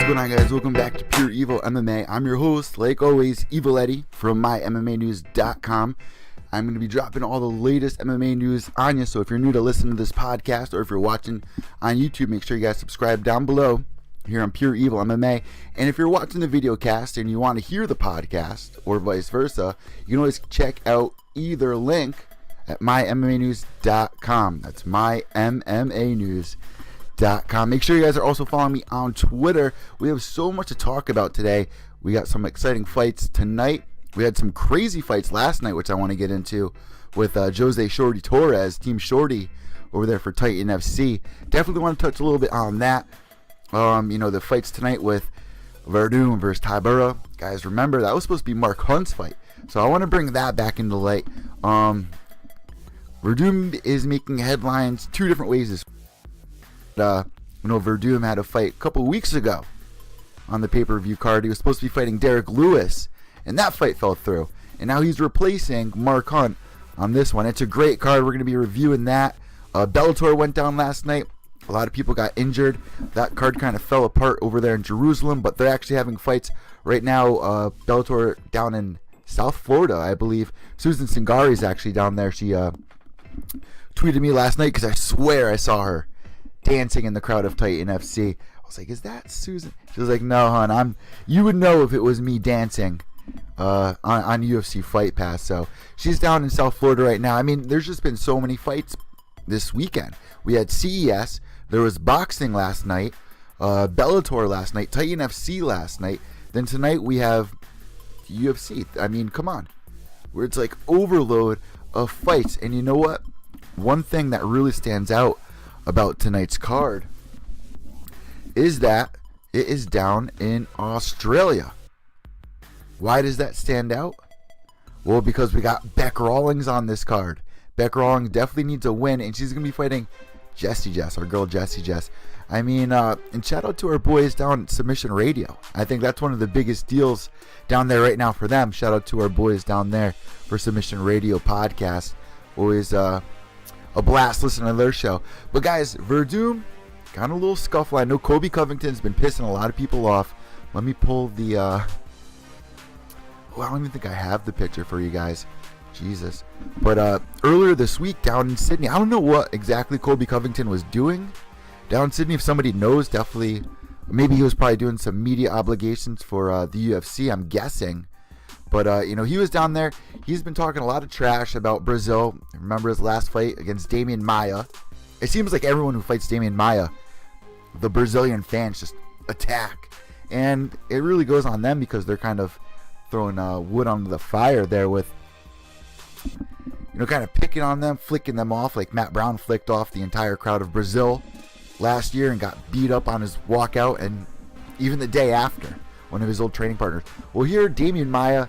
going on, guys? Welcome back to Pure Evil MMA. I'm your host, like always, Evil Eddie from MyMMAnews.com. I'm going to be dropping all the latest MMA news on you, so if you're new to listening to this podcast or if you're watching on YouTube, make sure you guys subscribe down below here on Pure Evil MMA. And if you're watching the video cast and you want to hear the podcast or vice versa, you can always check out either link at MyMMAnews.com. That's MyMMAnews.com. Make sure you guys are also following me on Twitter. We have so much to talk about today. We got some exciting fights tonight. We had some crazy fights last night, which I want to get into with Jose Shorty Torres, Team Shorty over there for Titan FC. Definitely want to touch a little bit on that. The fights tonight with Werdum versus Tybura. Guys, remember that was supposed to be Mark Hunt's fight, so I want to bring that back into light. Werdum is making headlines two different ways this Werdum had a fight a couple weeks ago on the pay-per-view card. He was supposed to be fighting Derek Lewis, and that fight fell through. And now he's replacing Mark Hunt on this one. It's a great card. We're going to be reviewing that. Bellator went down last night. A lot of people got injured. That card kind of fell apart over there in Jerusalem, but they're actually having fights right now. Bellator down in South Florida, I believe. Susan Singari is actually down there. She tweeted me last night because I swear I saw her dancing in the crowd of Titan FC. I was like, is that Susan? She was like, no, hon, you would know if it was me dancing on UFC Fight Pass. So she's down in South Florida right now. I mean, there's just been so many fights this weekend. We had CES, there was boxing last night, Bellator last night, Titan FC last night. Then tonight we have UFC. I mean, come on. Where it's like overload of fights. And you know what? One thing that really stands out about tonight's card is that it is down in Australia. Why does that stand out? Well, because we got Bec Rawlings on this card. Bec Rawlings definitely needs a win, and she's going to be fighting Jessie Jess, our girl Jessie Jess. I mean, and shout out to our boys down at Submission Radio. I think that's one of the biggest deals down there right now for them. Shout out to our boys down there for Submission Radio podcast. Always a blast listening to their show. But guys, Werdum got a little scuffle. I know Colby Covington's been pissing a lot of people off. Let me pull the I don't even think I have the picture for you guys. Jesus. But earlier this week down in Sydney, I don't know what exactly Colby Covington was doing down in Sydney. If somebody knows, definitely, maybe he was probably doing some media obligations for the UFC, I'm guessing. But, he was down there. He's been talking a lot of trash about Brazil. Remember his last fight against Damian Maia. It seems like everyone who fights Damian Maia, the Brazilian fans just attack. And it really goes on them because they're kind of throwing wood onto the fire there with, kind of picking on them, flicking them off like Matt Brown flicked off the entire crowd of Brazil last year and got beat up on his walkout, and even the day after, one of his old training partners. Well, here, Damian Maia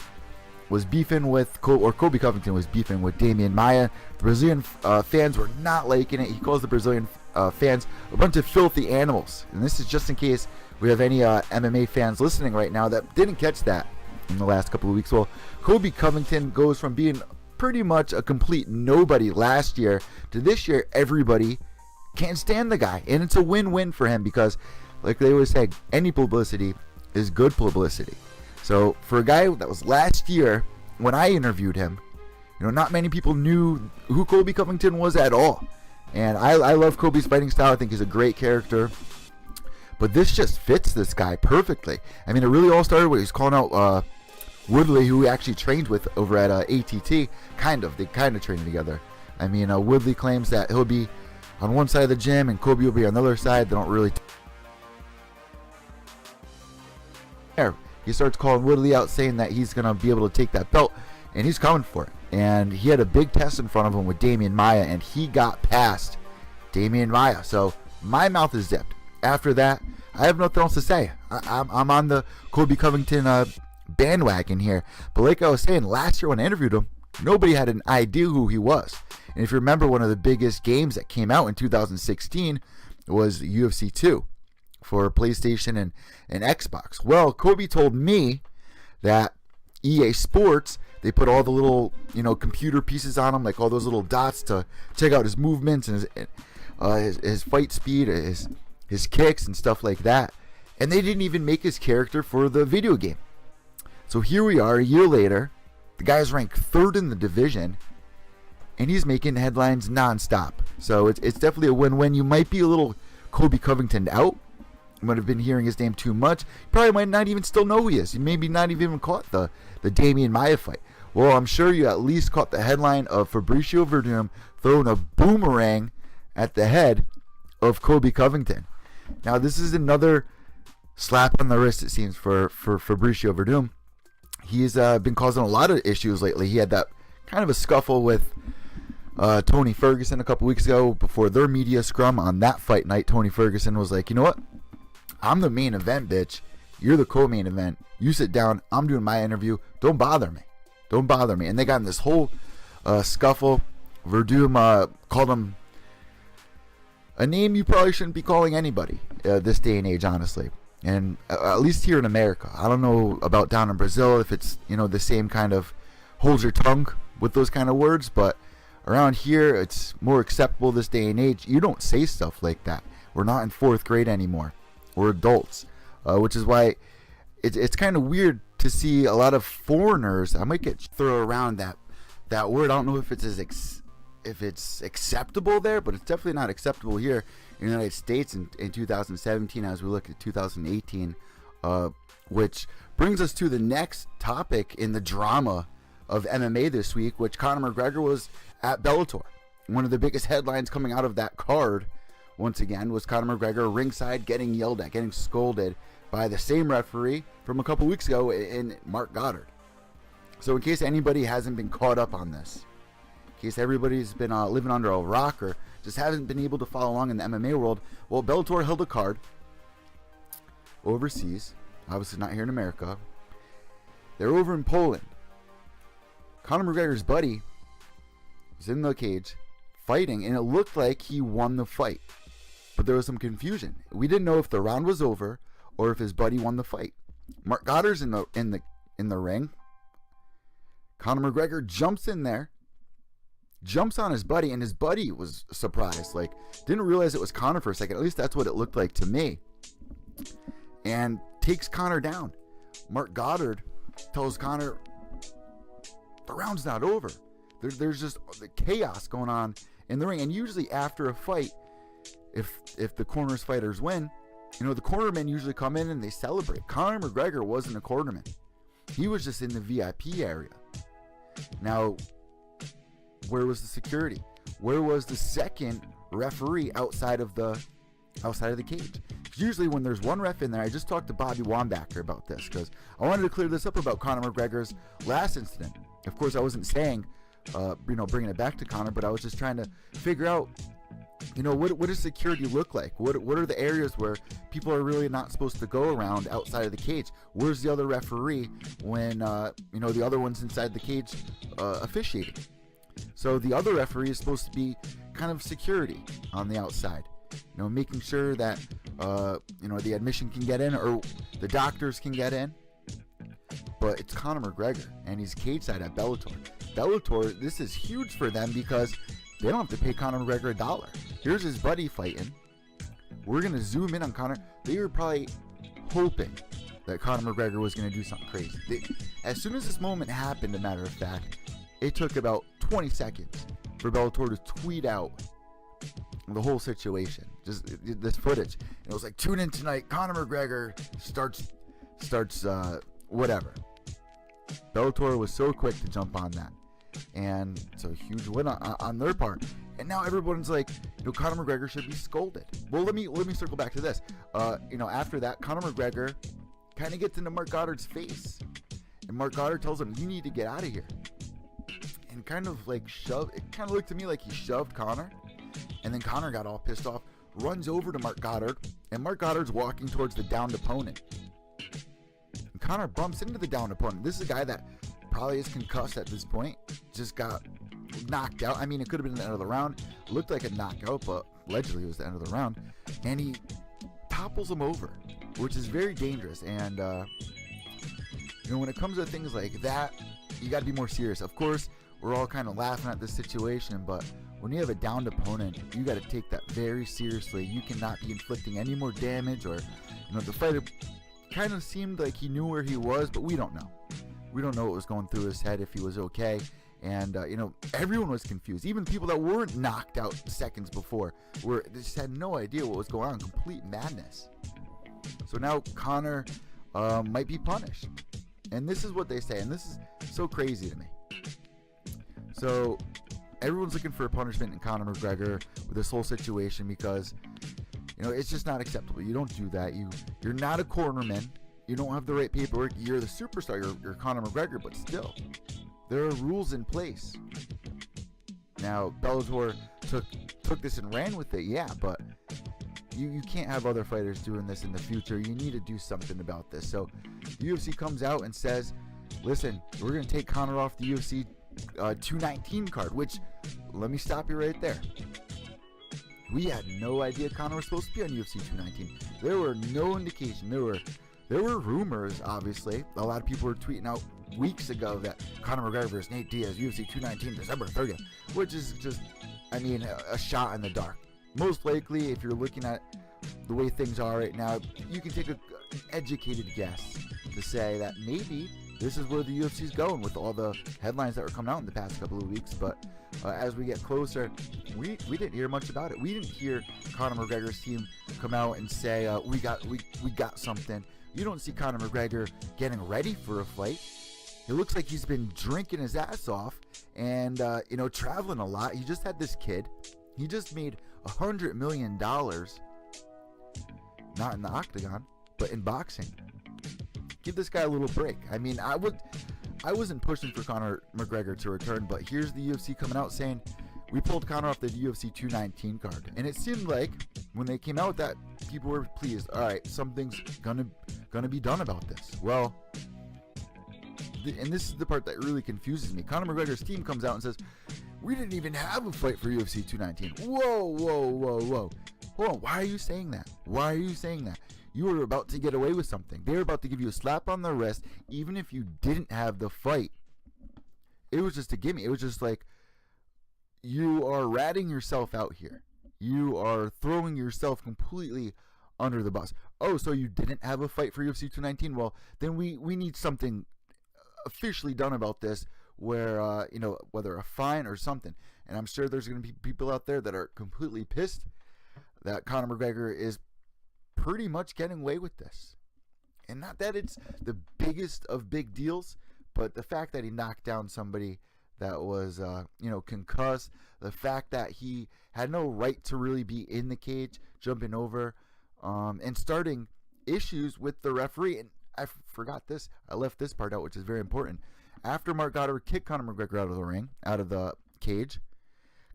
was beefing with, Colby Covington was beefing with Damian Maia. The Brazilian fans were not liking it. He calls the Brazilian fans a bunch of filthy animals. And this is just in case we have any MMA fans listening right now that didn't catch that in the last couple of weeks. Well, Colby Covington goes from being pretty much a complete nobody last year to this year everybody can't stand the guy. And it's a win-win for him because, like they always say, any publicity is good publicity. So for a guy that was last year when I interviewed him, not many people knew who Colby Covington was at all. And I love Colby's fighting style. I think he's a great character. But this just fits this guy perfectly. I mean, it really all started when he was calling out Woodley, who he actually trained with over at ATT. They kind of trained together. I mean, Woodley claims that he'll be on one side of the gym and Colby will be on the other side. They don't really there. He starts calling Woodley out, saying that he's going to be able to take that belt, and he's coming for it. And he had a big test in front of him with Damian Maia, and he got past Damian Maia. So my mouth is zipped. After that, I have nothing else to say. I'm on the Colby Covington bandwagon here. But like I was saying, last year when I interviewed him, nobody had an idea who he was. And if you remember, one of the biggest games that came out in 2016 was UFC 2. For PlayStation and Xbox. Well, Colby told me that EA Sports, they put all the little, computer pieces on him, like all those little dots to check out his movements and his fight speed, his kicks and stuff like that. And they didn't even make his character for the video game. So here we are a year later. The guy's ranked 3rd in the division, and he's making headlines nonstop. So it's definitely a win-win. You might be a little Colby Covington out. You might have been hearing his name too much. You probably might not even still know who he is. You maybe not even caught the Damian Maia fight. Well, I'm sure you at least caught the headline of Fabricio Werdum throwing a boomerang at the head of Colby Covington. Now, this is another slap on the wrist, it seems, for Fabricio Werdum. He's been causing a lot of issues lately. He had that kind of a scuffle with Tony Ferguson a couple weeks ago before their media scrum. On that fight night, Tony Ferguson was like, you know what? I'm the main event, bitch. You're the co-main event. You sit down. I'm doing my interview. Don't bother me. Don't bother me. And they got in this whole scuffle. Werdum called him a name you probably shouldn't be calling anybody this day and age, honestly. And at least here in America. I don't know about down in Brazil if it's, the same kind of hold your tongue with those kind of words. But around here, it's more acceptable this day and age. You don't say stuff like that. We're not in 4th grade anymore. We're adults. Which is why it's kind of weird to see a lot of foreigners. I might throw around that word. I don't know if it's acceptable there, but it's definitely not acceptable here in the United States in 2017 as we look at 2018, which brings us to the next topic in the drama of MMA this week, which Conor McGregor was at Bellator. One of the biggest headlines coming out of that card, once again, was Conor McGregor ringside getting yelled at, getting scolded by the same referee from a couple weeks ago in Mark Goddard. So in case anybody hasn't been caught up on this, in case everybody's been living under a rock or just haven't been able to follow along in the MMA world, well, Bellator held a card overseas, obviously not here in America. They're over in Poland. Conor McGregor's buddy was in the cage fighting, and it looked like he won the fight. But there was some confusion. We didn't know if the round was over or if his buddy won the fight. Mark Goddard's in the ring. Conor McGregor jumps in there, jumps on his buddy, and his buddy was surprised. Like, didn't realize it was Conor for a second. At least that's what it looked like to me. And takes Conor down. Mark Goddard tells Conor, the round's not over. There's just the chaos going on in the ring. And usually after a fight, if the corners fighters win, the cornermen usually come in and they celebrate. Conor McGregor wasn't a cornerman. He was just in the VIP area. Now, where was the security? Where was the second referee outside of the cage? Usually when there's one ref in there, I just talked to Bobby Wambacher about this because I wanted to clear this up about Conor McGregor's last incident. Of course, I wasn't saying, bringing it back to Conor, but I was just trying to figure out, what does security look like? What are the areas where people are really not supposed to go around outside of the cage? Where's the other referee when, the other one's inside the cage officiating? So the other referee is supposed to be kind of security on the outside, making sure that, the admission can get in or the doctors can get in. But it's Conor McGregor, and he's cage side at Bellator. Bellator, this is huge for them because they don't have to pay Conor McGregor $1. Here's his buddy fighting. We're going to zoom in on Conor. They were probably hoping that Conor McGregor was going to do something crazy. As soon as this moment happened, a matter of fact, it took about 20 seconds for Bellator to tweet out the whole situation. Just this footage. And it was like, tune in tonight. Conor McGregor starts whatever. Bellator was so quick to jump on that. And it's a huge win on their part. And now everyone's like, Conor McGregor should be scolded. Well, let me circle back to this. After that, Conor McGregor kind of gets into Mark Goddard's face. And Mark Goddard tells him, you need to get out of here. And kind of like it kind of looked to me like he shoved Conor. And then Conor got all pissed off, runs over to Mark Goddard. And Mark Goddard's walking towards the downed opponent. And Conor bumps into the downed opponent. This is a guy that probably is concussed at this point. Just got knocked out. I mean, it could have been the end of the round. It looked like a knockout, but allegedly it was the end of the round. And he topples him over, which is very dangerous. And, when it comes to things like that, you got to be more serious. Of course, we're all kind of laughing at this situation, but when you have a downed opponent, you got to take that very seriously. You cannot be inflicting any more damage, or the fighter kind of seemed like he knew where he was, but we don't know. We don't know what was going through his head, if he was okay. And everyone was confused. Even people that weren't knocked out seconds before they just had no idea what was going on. Complete madness. So now Conor might be punished, and this is what they say, and this is so crazy to me. So everyone's looking for a punishment in Conor McGregor with this whole situation, because it's just not acceptable. You don't do that. You're not a cornerman. You don't have the right paperwork. You're the superstar. You're Conor McGregor, but still, there are rules in place. Now, Bellator took this and ran with it, yeah, but you can't have other fighters doing this in the future. You need to do something about this. So UFC comes out and says, listen, we're going to take Conor off the UFC 219 card, which, let me stop you right there. We had no idea Conor was supposed to be on UFC 219. There were no indication. There were rumors, obviously. A lot of people were tweeting out weeks ago that Conor McGregor versus Nate Diaz, UFC 219, December 30th, which is just, a shot in the dark. Most likely, if you're looking at the way things are right now, you can take an educated guess to say that maybe this is where the UFC is going with all the headlines that were coming out in the past couple of weeks. But as we get closer, we didn't hear much about it. We didn't hear Conor McGregor's team come out and say we got something. You don't see Conor McGregor getting ready for a fight. It looks like he's been drinking his ass off and traveling a lot. He just had this kid. He just made $100 million, not in the octagon, but in boxing. Give this guy a little break. I wasn't pushing for Conor McGregor to return, but here's the UFC coming out saying we pulled Conor off the UFC 219 card, and it seemed like when they came out with that, people were pleased. All right, something's gonna be done about this. Well, and this is the part that really confuses me. Conor McGregor's team comes out and says, we didn't even have a fight for UFC 219. Whoa. Hold on, why are you saying that? You were about to get away with something. They were about to give you a slap on the wrist, even if you didn't have the fight. It was just a gimme. It was just like, you are ratting yourself out here. You are throwing yourself completely under the bus. Oh, so you didn't have a fight for UFC 219? Well, then we need something officially done about this, where whether a fine or something. And I'm sure there's going to be people out there that are completely pissed that Conor McGregor is pretty much getting away with this. And not that it's the biggest of big deals, but the fact that he knocked down somebody that was concussed, the fact that he had no right to really be in the cage, jumping over and starting issues with the referee. And I forgot this. I left this part out, which is very important. After Mark Goddard kicked Conor McGregor out of the ring, out of the cage,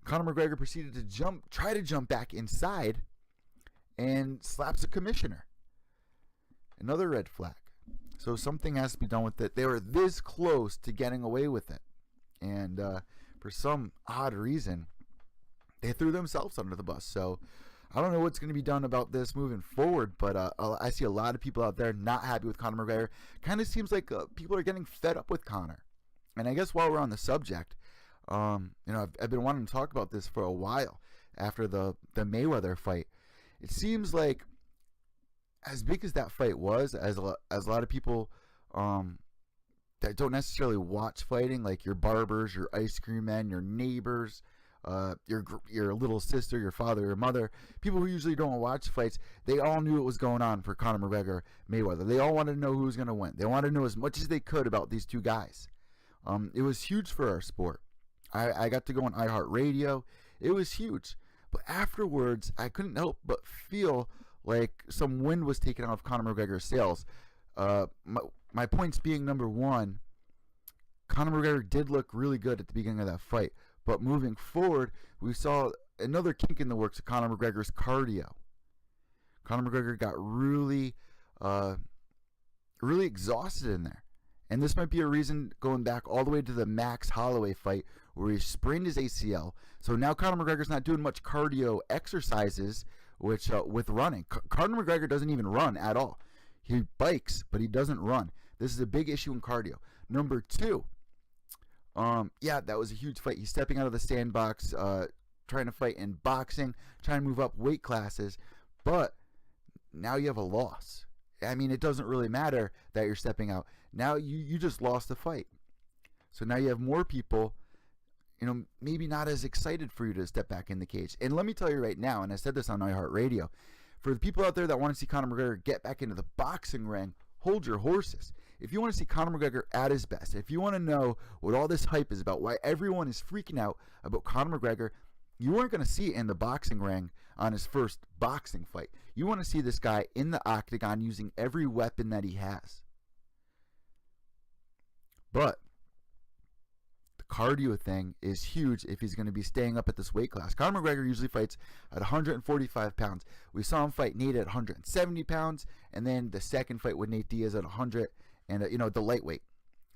Conor McGregor proceeded to try to jump back inside, and slaps a commissioner. Another red flag. So something has to be done with it. They were this close to getting away with it, and for some odd reason, they threw themselves under the bus. So I don't know what's going to be done about this moving forward, but I see a lot of people out there not happy with Conor McGregor. Kind of seems like people are getting fed up with Conor. And I guess while we're on the subject, I've been wanting to talk about this for a while after the Mayweather fight. It seems like, as big as that fight was, as a lot of people that don't necessarily watch fighting, like your barbers, your ice cream men, your neighbors, your little sister, your father, your mother, people who usually don't watch fights, they all knew what was going on for Conor McGregor Mayweather. They all wanted to know who was going to win. They wanted to know as much as they could about these two guys. It was huge for our sport. I got to go on iHeartRadio. It was huge. But afterwards, I couldn't help but feel like some wind was taken out of Conor McGregor's sails. My points being, number one, Conor McGregor did look really good at the beginning of that fight. But moving forward, we saw another kink in the works of Conor McGregor's cardio. Conor McGregor got really exhausted in there. And this might be a reason, going back all the way to the Max Holloway fight, where he sprained his ACL. So now Conor McGregor's not doing much cardio exercises, which with running. Conor McGregor doesn't even run at all. He bikes, but he doesn't run. This is a big issue in cardio. Number two, that was a huge fight. He's stepping out of the sandbox, trying to fight in boxing, trying to move up weight classes, but now you have a loss. I mean, it doesn't really matter that you're stepping out. Now you just lost the fight. So now you have more people, maybe not as excited for you to step back in the cage. And let me tell you right now, and I said this on iHeartRadio, for the people out there that want to see Conor McGregor get back into the boxing ring, hold your horses. If you want to see Conor McGregor at his best, if you want to know what all this hype is about, why everyone is freaking out about Conor McGregor, you weren't going to see it in the boxing ring on his first boxing fight. You want to see this guy in the octagon using every weapon that he has. But the cardio thing is huge if he's going to be staying up at this weight class. Conor McGregor usually fights at 145 pounds. We saw him fight Nate at 170 pounds, and then the second fight with Nate Diaz at 100, and the lightweight.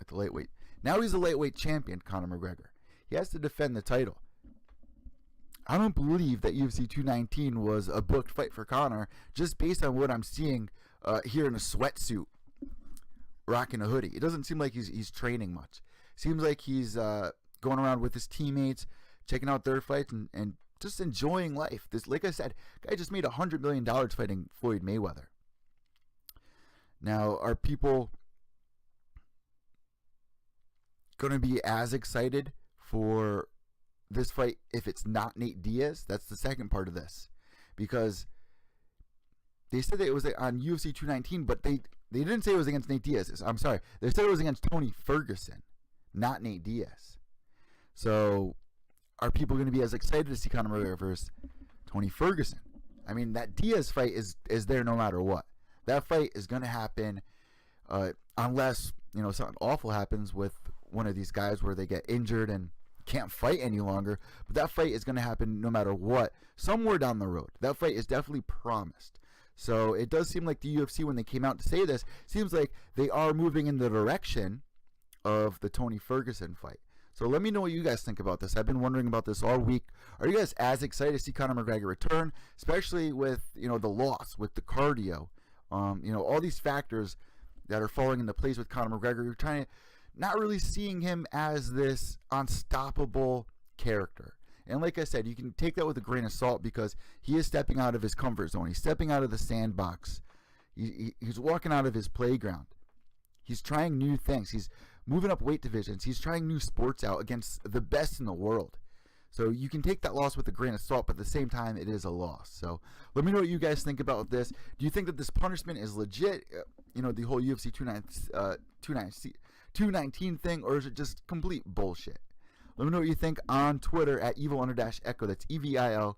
At the lightweight. Now he's a lightweight champion, Conor McGregor. He has to defend the title. I don't believe that UFC 219 was a booked fight for Conor, just based on what I'm seeing here in a sweatsuit, rocking a hoodie. It doesn't seem like he's training much. Seems like he's going around with his teammates, checking out their fights, and just enjoying life. This, like I said, guy just made $100 million fighting Floyd Mayweather. Now, are people going to be as excited for this fight if it's not Nate Diaz? That's the second part of this, because they said that it was on UFC 219, but they didn't say it was against Nate Diaz. I'm sorry, they said it was against Tony Ferguson, not Nate Diaz. So are people going to be as excited to see Conor McGregor versus Tony Ferguson? I mean, that Diaz fight is there no matter what. That fight is going to happen unless something awful happens with one of these guys where they get injured and can't fight any longer. But that fight is going to happen no matter what, somewhere down the road. That fight is definitely promised. So it does seem like the UFC, when they came out to say this, seems like they are moving in the direction of the Tony Ferguson fight. So let me know what you guys think about this. I've been wondering about this all week. Are you guys as excited to see Conor McGregor return, especially with the loss, with the cardio, all these factors that are falling into place with Conor McGregor? You're trying to not really seeing him as this unstoppable character. And like I said, you can take that with a grain of salt, because he is stepping out of his comfort zone. He's stepping out of the sandbox. He's walking out of his playground. He's trying new things. He's moving up weight divisions. He's trying new sports out against the best in the world. So you can take that loss with a grain of salt, but at the same time, it is a loss. So let me know what you guys think about this. Do you think that this punishment is legit, the whole UFC 219 thing, or is it just complete bullshit? Let me know what you think on Twitter at evil_echo. That's EVIL_ECCO.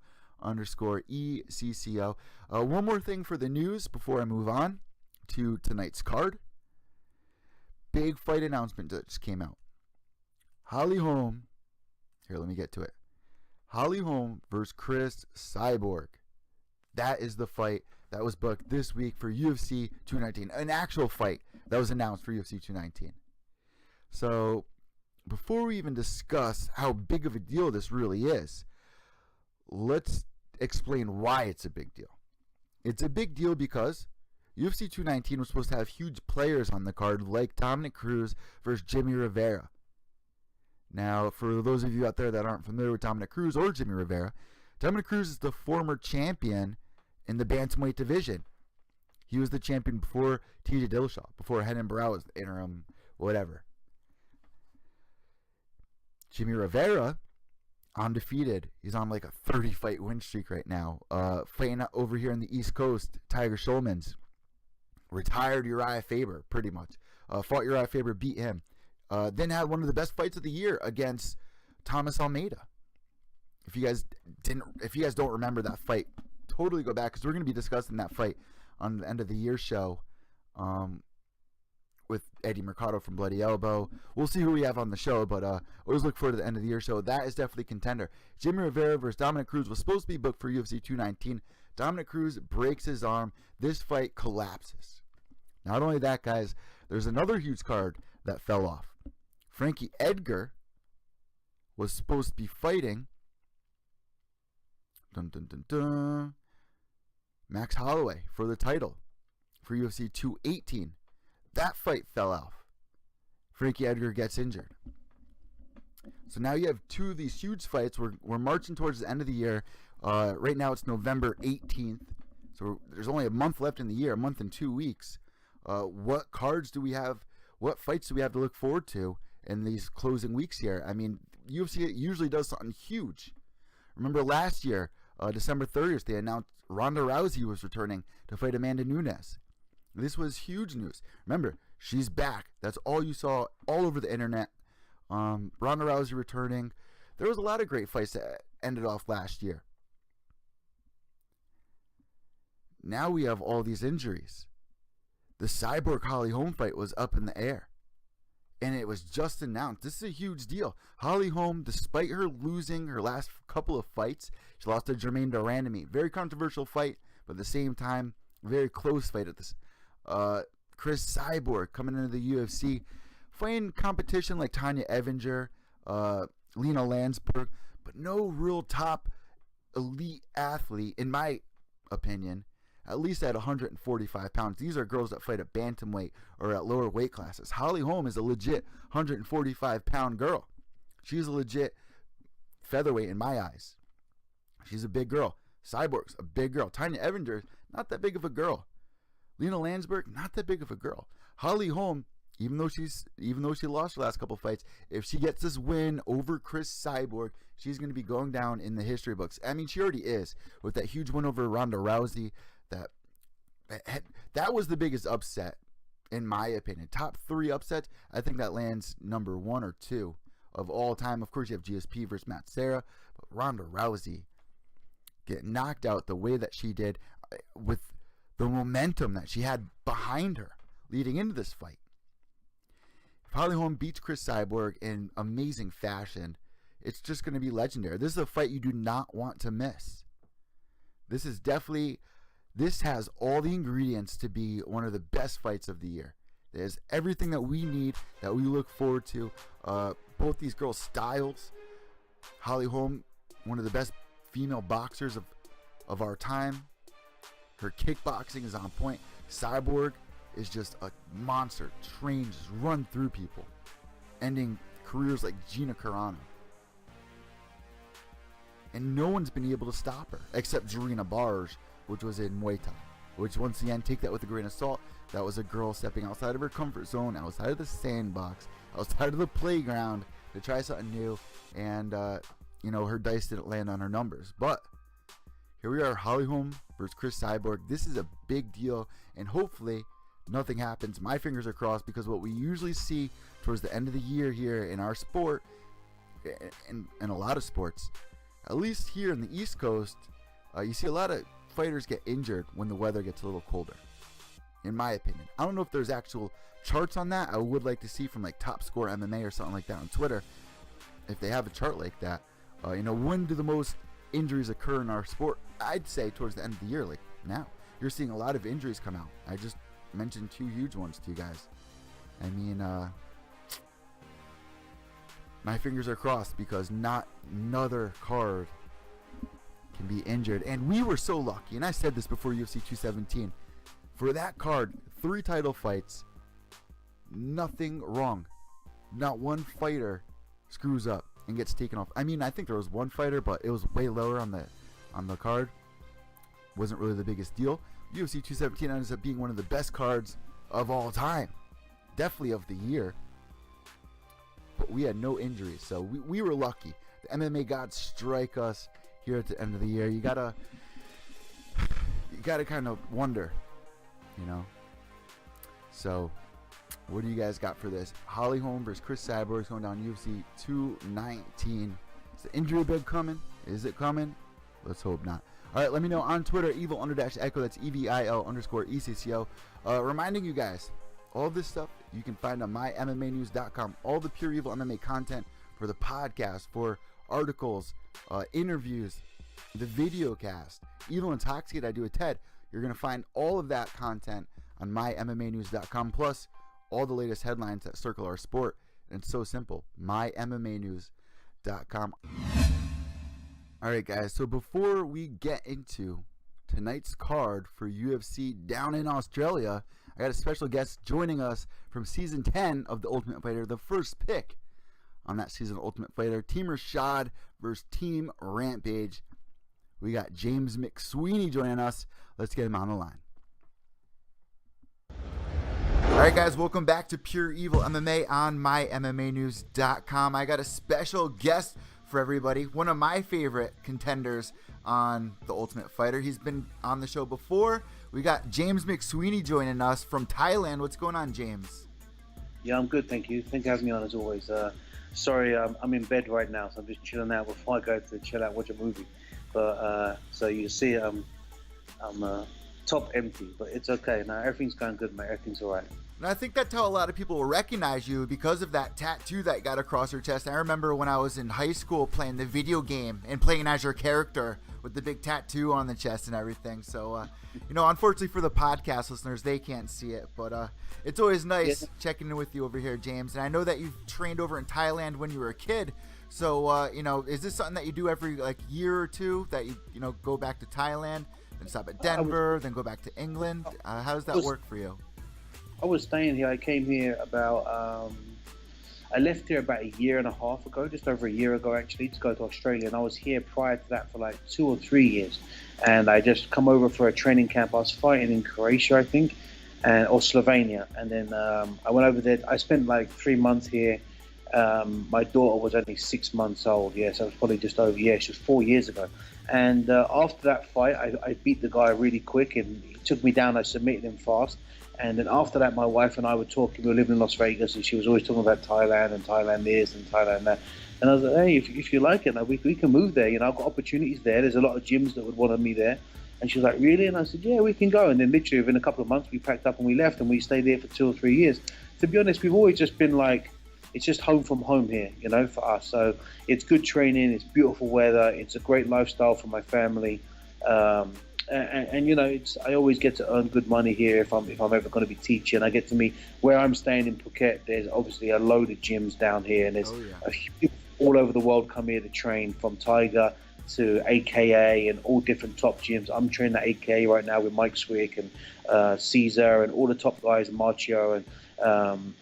One more thing for the news before I move on to tonight's card. Big fight announcement that just came out. Holly Holm. Here, let me get to it. Holly Holm versus Chris Cyborg. That is the fight that was booked this week for UFC 219. An actual fight that was announced for UFC 219. So, before we even discuss how big of a deal this really is, let's explain why it's a big deal. It's a big deal because UFC 219 was supposed to have huge players on the card like Dominic Cruz versus Jimmy Rivera. Now, for those of you out there that aren't familiar with Dominic Cruz or Jimmy Rivera, Dominic Cruz is the former champion in the bantamweight division. He was the champion before TJ Dillashaw, before Renan Barão was the interim, whatever. Jimmy Rivera, undefeated. He's on like a 30-fight win streak right now. Fighting over here on the East Coast, Tiger Schulman's. Retired Uriah Faber, pretty much. Fought Uriah Faber, beat him. Then had one of the best fights of the year against Thomas Almeida. If you guys don't remember that fight, totally go back, because we're going to be discussing that fight on the end of the year show with Eddie Mercado from Bloody Elbow. We'll see who we have on the show, but always look forward to the end of the year show. That is definitely contender. Jimmy Rivera versus Dominic Cruz was supposed to be booked for UFC 219. Dominic Cruz breaks his arm. This fight collapses. Not only that, guys, there's another huge card that fell off. Frankie Edgar was supposed to be fighting Max Holloway for the title for UFC 218. That fight fell off. Frankie Edgar gets injured. So now you have two of these huge fights. We're marching towards the end of the year. Right now it's November 18th. So there's only a month left in the year, a month and 2 weeks. What cards do we have? What fights do we have to look forward to in these closing weeks here? I mean, UFC usually does something huge. Remember last year, December 30th, they announced Ronda Rousey was returning to fight Amanda Nunes. This was huge news. Remember, she's back. That's all you saw all over the internet. Ronda Rousey returning. There was a lot of great fights that ended off last year. Now we have all these injuries. The Cyborg Holly Holm fight was up in the air. And it was just announced. This is a huge deal. Holly Holm, despite her losing her last couple of fights, she lost to Jermaine Durandamy. Very controversial fight, but at the same time, very close fight at this. Chris Cyborg coming into the UFC, fighting competition like Tanya Evinger, Lena Landsberg, but no real top elite athlete, in my opinion, at least at 145 pounds. These are girls that fight at bantamweight or at lower weight classes. Holly Holm is a legit 145-pound girl. She's a legit featherweight in my eyes. She's a big girl. Cyborg's a big girl. Tanya Evinger, not that big of a girl. Lena Landsberg, not that big of a girl. Holly Holm, even though she lost her last couple fights, if she gets this win over Chris Cyborg, she's going to be going down in the history books. I mean, she already is with that huge win over Ronda Rousey. That was the biggest upset, in my opinion. Top 3 upsets, I think that lands number 1 or 2 of all time. Of course, you have GSP versus Matt Serra, but Ronda Rousey get knocked out the way that she did with the momentum that she had behind her leading into this fight. If Holly Holm beats Chris Cyborg in amazing fashion, it's just going to be legendary. This is a fight you do not want to miss. This has all the ingredients to be one of the best fights of the year. There's everything that we need, that we look forward to. Both these girls' styles. Holly Holm, one of the best female boxers of our time. Her kickboxing is on point. Cyborg is just a monster. Trained, just run through people. Ending careers like Gina Carano. And no one's been able to stop her. Except Zarina Barge, which was in Muay Thai. Which, once again, take that with a grain of salt. That was a girl stepping outside of her comfort zone, outside of the sandbox, outside of the playground to try something new. And, her dice didn't land on her numbers. But here we are, Holly Holm versus Chris Cyborg. This is a big deal, and hopefully nothing happens. My fingers are crossed, because what we usually see towards the end of the year here in our sport, and a lot of sports, at least here in the East Coast, you see a lot of fighters get injured when the weather gets a little colder, in my opinion. I don't know if there's actual charts on that. I would like to see from like Top Score MMA or something like that on Twitter, if they have a chart like that. When do the most injuries occur in our sport? I'd say towards the end of the year, like now. You're seeing a lot of injuries come out. I just mentioned 2 huge ones to you guys. I mean, my fingers are crossed, because not another card can be injured. And we were so lucky, and I said this before UFC 217, for that card, 3 title fights, nothing wrong. Not one fighter screws up and gets taken off. I mean, I think there was one fighter, but it was way lower on the card. Wasn't really the biggest deal. UFC 217 ends up being one of the best cards of all time. Definitely of the year. But we had no injuries, so we were lucky. The MMA gods strike us here at the end of the year. You gotta kind of wonder, So, what do you guys got for this? Holly Holm versus Chris Cyborg going down UFC 219. Is the injury bug coming? Is it coming? Let's hope not. All right, let me know on Twitter, evil_echo. That's EVIL_ECCO. Reminding you guys, all this stuff you can find on mymmanews.com. All the Pure Evil MMA content for the podcast, for articles, interviews, the video cast, Evil Intoxicate I do with Ted. You're going to find all of that content on mymmanews.com, plus all the latest headlines that circle our sport. And it's so simple, mymmanews.com. All right, guys, so before we get into tonight's card for UFC down in Australia, I got a special guest joining us from Season 10 of The Ultimate Fighter, the first pick on that season of Ultimate Fighter. Team Rashad versus Team Rampage. We got James McSweeney joining us. Let's get him on the line. All right, guys, welcome back to Pure Evil MMA on MyMMAnews.com. I got a special guest for everybody, one of my favorite contenders on The Ultimate Fighter. He's been on the show before. We got James McSweeney joining us from Thailand. What's going on, James? Yeah, I'm good, thank you. Thanks for having me on as always. Sorry, I'm in bed right now, so I'm just chilling out before I go to chill out and watch a movie. But so you see, I'm top empty, but it's okay. Now everything's going good, mate. Everything's all right. And I think that's how a lot of people will recognize you, because of that tattoo that got across your chest. I remember when I was in high school playing the video game and playing as your character with the big tattoo on the chest and everything. So, unfortunately for the podcast listeners, they can't see it. But it's always nice checking in with you over here, James. And I know that you've trained over in Thailand when you were a kid. So, is this something that you do every year or two, that you go back to Thailand, then stop at Denver, then go back to England? How does that work for you? I was staying here. I came here about, I left here about a year and a half ago, just over a year ago actually, to go to Australia. And I was here prior to that for like 2 or 3 years. And I just come over for a training camp. I was fighting in Croatia, I think, or Slovenia. And then I went over there. I spent like 3 months here. My daughter was only 6 months old. Yes, I was probably just over. Yeah, she was 4 years ago. And after that fight, I beat the guy really quick, and he took me down. I submitted him fast. And then after that, my wife and I were talking. We were living in Las Vegas, and she was always talking about Thailand and Thailand this and Thailand that. And I was like, hey, if you like it, we can move there. I've got opportunities there. There's a lot of gyms that would want me there. And she was like, really? And I said, yeah, we can go. And then literally within a couple of months, we packed up and we left, and we stayed there for 2 or 3 years. To be honest, we've always just been like, it's just home from home here, for us. So it's good training. It's beautiful weather. It's a great lifestyle for my family. It's I always get to earn good money here if I'm ever going to be teaching. I get to meet where I'm staying in Phuket. There's obviously a load of gyms down here, and there's a few all over the world come here to train, from Tiger to AKA and all different top gyms. I'm training at AKA right now with Mike Swick and Caesar and all the top guys, Marcio and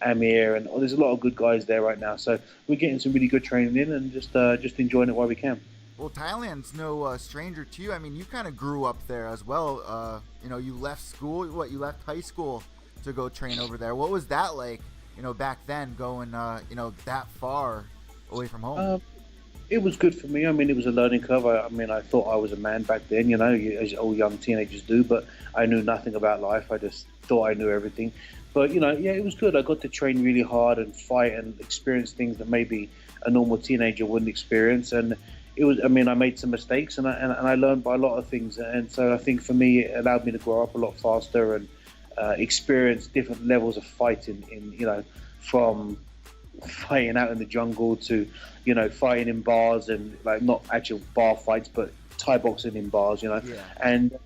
Amir, and there's a lot of good guys there right now. So we're getting some really good training in, and just enjoying it while we can. Well, Thailand's no stranger to you. I mean, you kind of grew up there as well. You left school. You left high school to go train over there. What was that like, back then, going, that far away from home? It was good for me. I mean, it was a learning curve. I thought I was a man back then, as all young teenagers do, but I knew nothing about life. I just thought I knew everything. But, it was good. I got to train really hard and fight and experience things that maybe a normal teenager wouldn't experience. And it was, I made some mistakes, and I learned by a lot of things. And so I think for me, it allowed me to grow up a lot faster and experience different levels of fighting from fighting out in the jungle to, fighting in bars, and not actual bar fights, but Thai boxing in bars, and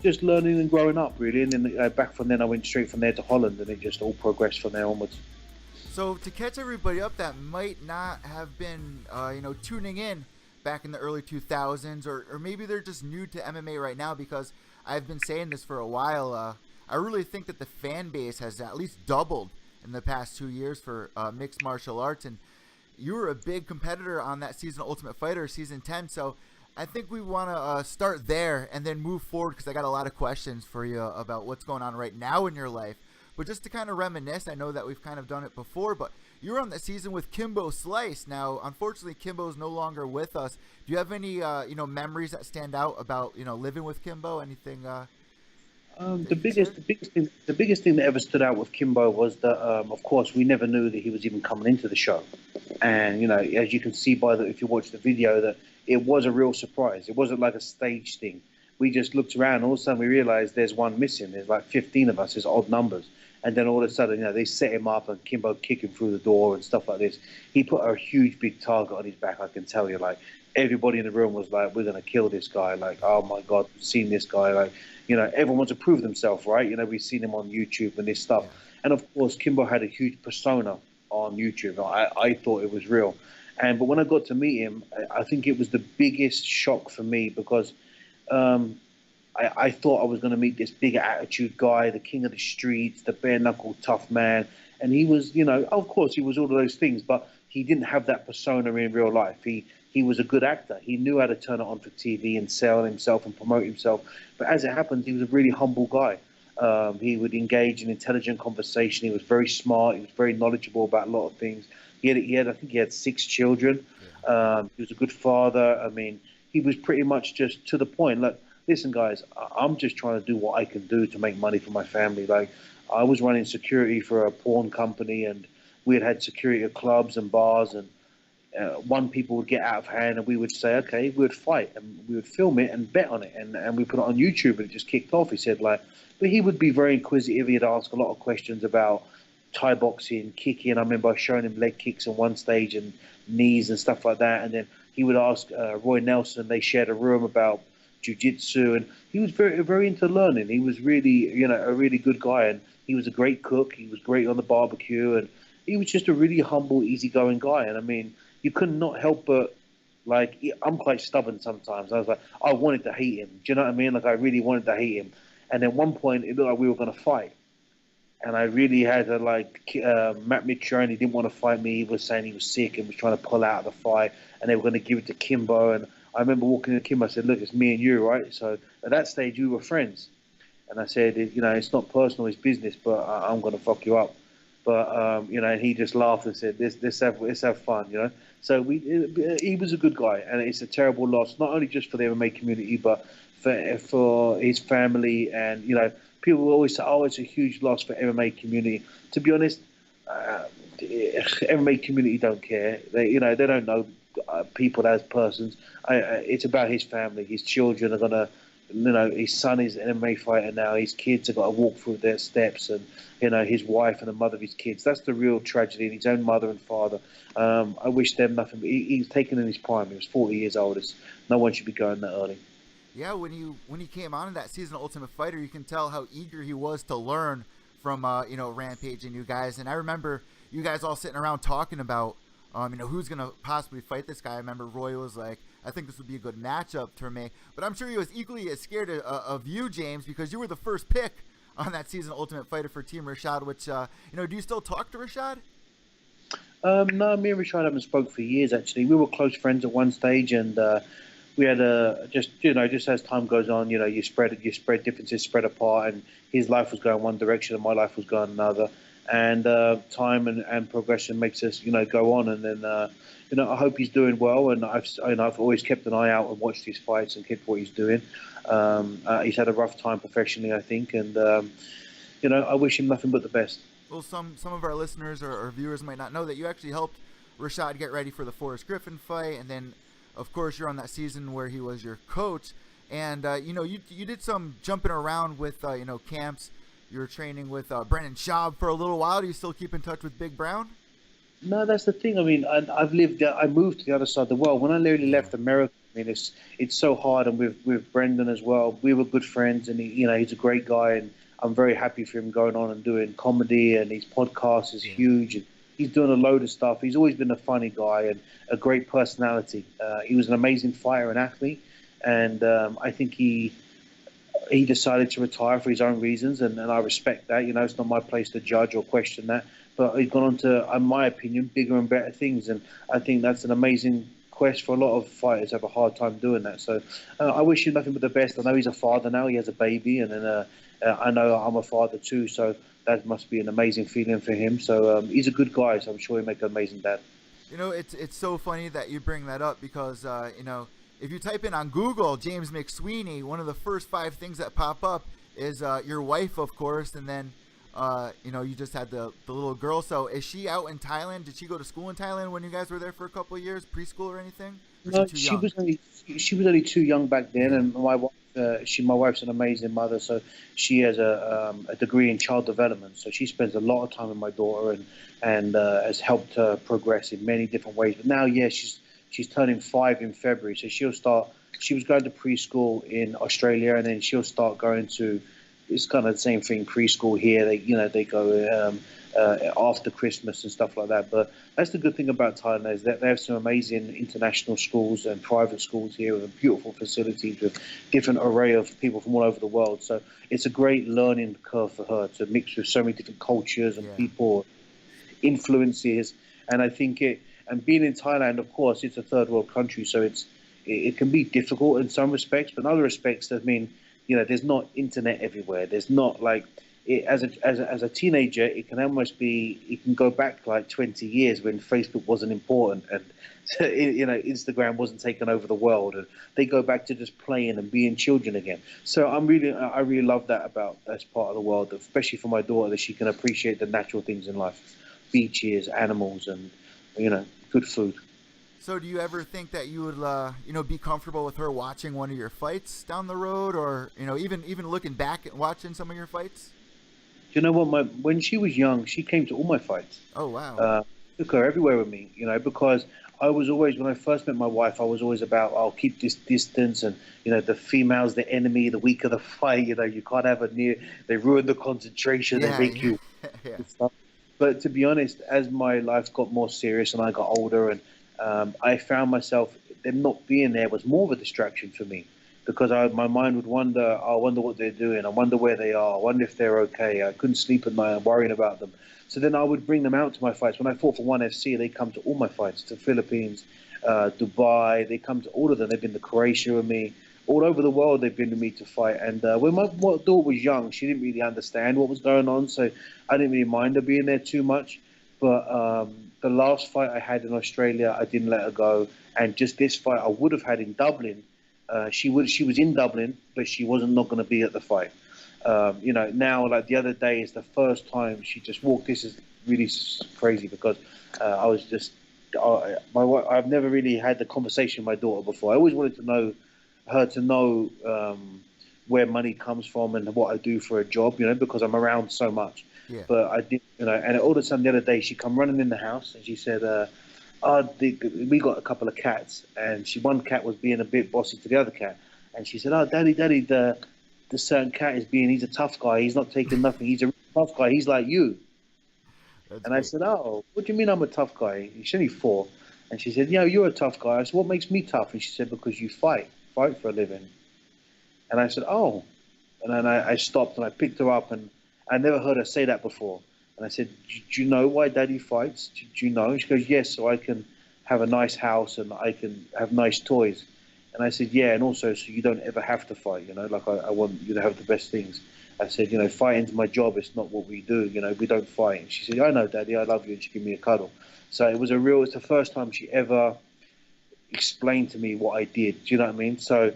just learning and growing up really. And then back from then, I went straight from there to Holland, and it just all progressed from there onwards. So to catch everybody up that might not have been, tuning in back in the early 2000s, or maybe they're just new to MMA right now, because I've been saying this for a while. I really think that the fan base has at least doubled in the past 2 years for mixed martial arts, and you were a big competitor on that season of Ultimate Fighter, season 10. So I think we want to start there and then move forward, because I got a lot of questions for you about what's going on right now in your life. But just to kind of reminisce, I know that we've kind of done it before, but you were on the season with Kimbo Slice. Now, unfortunately, Kimbo's no longer with us. Do you have any, memories that stand out about, living with Kimbo? Anything? The biggest thing that ever stood out with Kimbo was that, of course, we never knew that he was even coming into the show. And, as you can see if you watch the video, that it was a real surprise. It wasn't like a stage thing. We just looked around, all of a sudden we realized there's one missing. There's like 15 of us, there's odd numbers. And then all of a sudden, they set him up, and Kimbo kicked him through the door and stuff like this. He put a huge, big target on his back, I can tell you. Everybody in the room was like, we're going to kill this guy. Oh, my God, we've seen this guy. Everyone wants to prove themselves, right? We've seen him on YouTube and this stuff. And, of course, Kimbo had a huge persona on YouTube. I thought it was real. But when I got to meet him, I think it was the biggest shock for me, because I thought I was going to meet this bigger attitude guy, the king of the streets, the bare-knuckle tough man. And he was, of course, he was all of those things. But he didn't have that persona in real life. He was a good actor. He knew how to turn it on for TV and sell himself and promote himself. But as it happens, he was a really humble guy. He would engage in intelligent conversation. He was very smart. He was very knowledgeable about a lot of things. I think he had 6 children. He was a good father. I mean, he was pretty much just to the point. Like, listen, guys, I'm just trying to do what I can do to make money for my family. Like, I was running security for a porn company, and we had security at clubs and bars, and one people would get out of hand, and we would say, okay, we would fight, and we would film it and bet on it, and we put it on YouTube, and it just kicked off. He said, like, but he would be very inquisitive. He'd ask a lot of questions about Thai boxing, kicking. I remember showing him leg kicks on one stage and knees and stuff like that. And then he would ask Roy Nelson. They shared a room about jiu-jitsu, and he was very, very into learning. He was really, a really good guy, and he was a great cook. He was great on the barbecue, and he was just a really humble, easygoing guy. And I mean, you could not help but, like, I'm quite stubborn sometimes. I was like, I wanted to hate him. Do you know what I mean? Like, I really wanted to hate him. And at one point, it looked like we were going to fight. And I really had to, like, Matt McSweeney didn't want to fight me. He was saying he was sick and was trying to pull out of the fight. And they were going to give it to Kimbo. And I remember walking into Kimbo, I said, look, it's me and you, right? So at that stage, we were friends. And I said, it's not personal, it's business, but I'm going to fuck you up. But, and he just laughed and said, let's have fun, So he was a good guy. And it's a terrible loss, not only just for the MMA community, but for his family. And, people will always say, oh, it's a huge loss for MMA community. To be honest, MMA community don't care. They don't know people as persons. It's about his family. His children are going to, his son is an MMA fighter now. His kids have got to walk through their steps, and his wife and the mother of his kids. That's the real tragedy. And his own mother and father. I wish them nothing. But he's taken in his prime. He was 40 years old. No one should be going that early. Yeah, when he came on in that season of Ultimate Fighter, you can tell how eager he was to learn from Rampage and you guys. And I remember you guys all sitting around talking about who's gonna possibly fight this guy. I remember Roy was like, I think this would be a good matchup for me. But I'm sure he was equally as scared of you, James, because you were the first pick on that season of Ultimate Fighter for Team Rashad. Which do you still talk to Rashad? No, me and Rashad haven't spoke for years. Actually, we were close friends at one stage, and we had just as time goes on, you spread differences, spread apart, and his life was going one direction and my life was going another. And time and progression makes us, go on. And then, I hope he's doing well. And I've always kept an eye out and watched his fights and kept what he's doing. He's had a rough time professionally, I think, and I wish him nothing but the best. Well, some of our listeners or viewers might not know that you actually helped Rashad get ready for the Forrest Griffin fight, and then, of course, you're on that season where he was your coach, and you did some jumping around with camps. You were training with Brennan Schaub for a little while. Do you still keep in touch with Big Brown? No, that's the thing. I mean, I moved to the other side of the world. When I literally left America, I mean, it's so hard. And with Brendan as well, we were good friends, and he's a great guy, and I'm very happy for him going on and doing comedy, and his podcast is huge. And he's doing a load of stuff. He's always been a funny guy and a great personality. He was an amazing fighter and athlete, and I think he decided to retire for his own reasons, and I respect that. It's not my place to judge or question that. But he's gone on to, in my opinion, bigger and better things, and I think that's an amazing quest for a lot of fighters. Have a hard time doing that. So I wish him nothing but the best. I know he's a father now. He has a baby, and then I know I'm a father too. So that must be an amazing feeling for him. So he's a good guy. So I'm sure he'll make an amazing dad. It's so funny that you bring that up because if you type in on Google James McSweeney, one of the first 5 things that pop up is your wife, of course, and then you just had the little girl. So is she out in Thailand? Did she go to school in Thailand when you guys were there for a couple of years, preschool or anything? No, she was only too young back then, and my wife's an amazing mother, so she has a degree in child development, so she spends a lot of time with my daughter and has helped her progress in many different ways. But now, she's turning 5 in February, so she was going to preschool in Australia, and then she'll start going to, it's kind of the same thing, preschool here. They go after Christmas and stuff like that. But that's the good thing about Thailand, is that they have some amazing international schools and private schools here with beautiful facilities with different array of people from all over the world. So it's a great learning curve for her to mix with so many different cultures and people, influences. And I think And being in Thailand, of course, it's a third world country, so it can be difficult in some respects, but in other respects, I mean, there's not internet everywhere. There's not like as a teenager, it can almost be. It can go back like 20 years when Facebook wasn't important, and Instagram wasn't taking over the world, and they go back to just playing and being children again. So I really love that about this part of the world, especially for my daughter, that she can appreciate the natural things in life, beaches, animals, and good food. So do you ever think that you would, be comfortable with her watching one of your fights down the road, or even looking back and watching some of your fights? Do you know what? When she was young, she came to all my fights. Oh wow! Took her everywhere with me, because I was always, when I first met my wife, I was always about, I'll keep this distance, and the female's the enemy, the weaker the fight. You can't have her near. They ruin the concentration. Yeah, they make you. yeah. But to be honest, as my life got more serious and I got older, and I found myself, them not being there was more of a distraction for me, because my mind would wonder, I wonder what they're doing, I wonder where they are, I wonder if they're okay. I couldn't sleep at night, I'm worrying about them. So then I would bring them out to my fights. When I fought for ONE FC, they come to all my fights, to Philippines, Dubai, they come to all of them. They've been to Croatia with me. All over the world, they've been with me to fight. And when my daughter was young, she didn't really understand what was going on, so I didn't really mind her being there too much. But the last fight I had in Australia, I didn't let her go. And just this fight I would have had in Dublin, she was in Dublin, but she wasn't not going to be at the fight. Now, like the other day is the first time she just walked. This is really crazy, because I was just, I've never really had the conversation with my daughter before. I always wanted to know where money comes from and what I do for a job, because I'm around so much. Yeah. But I did, and all of a sudden the other day she come running in the house and she said, we got a couple of cats, and one cat was being a bit bossy to the other cat, and she said, "Oh, daddy, the certain cat he's a tough guy. He's not taking nothing. He's a tough guy. He's like you." That's and great. I said, "Oh, what do you mean I'm a tough guy?" She's only 4, and she said, "Yeah, you're a tough guy." I said, "What makes me tough?" And she said, "Because you fight for a living." And I said, "Oh," and then I stopped and I picked her up, and I never heard her say that before. And I said, "Do you know why Daddy fights? Do you know?" And she goes, "Yes, so I can have a nice house and I can have nice toys." And I said, "Yeah, and also so you don't ever have to fight, like I want you to have the best things." I said, "Fighting's my job. It's not what we do. We don't fight." And she said, "I know, Daddy, I love you." And she gave me a cuddle. So it's the first time she ever explained to me what I did. Do you know what I mean? So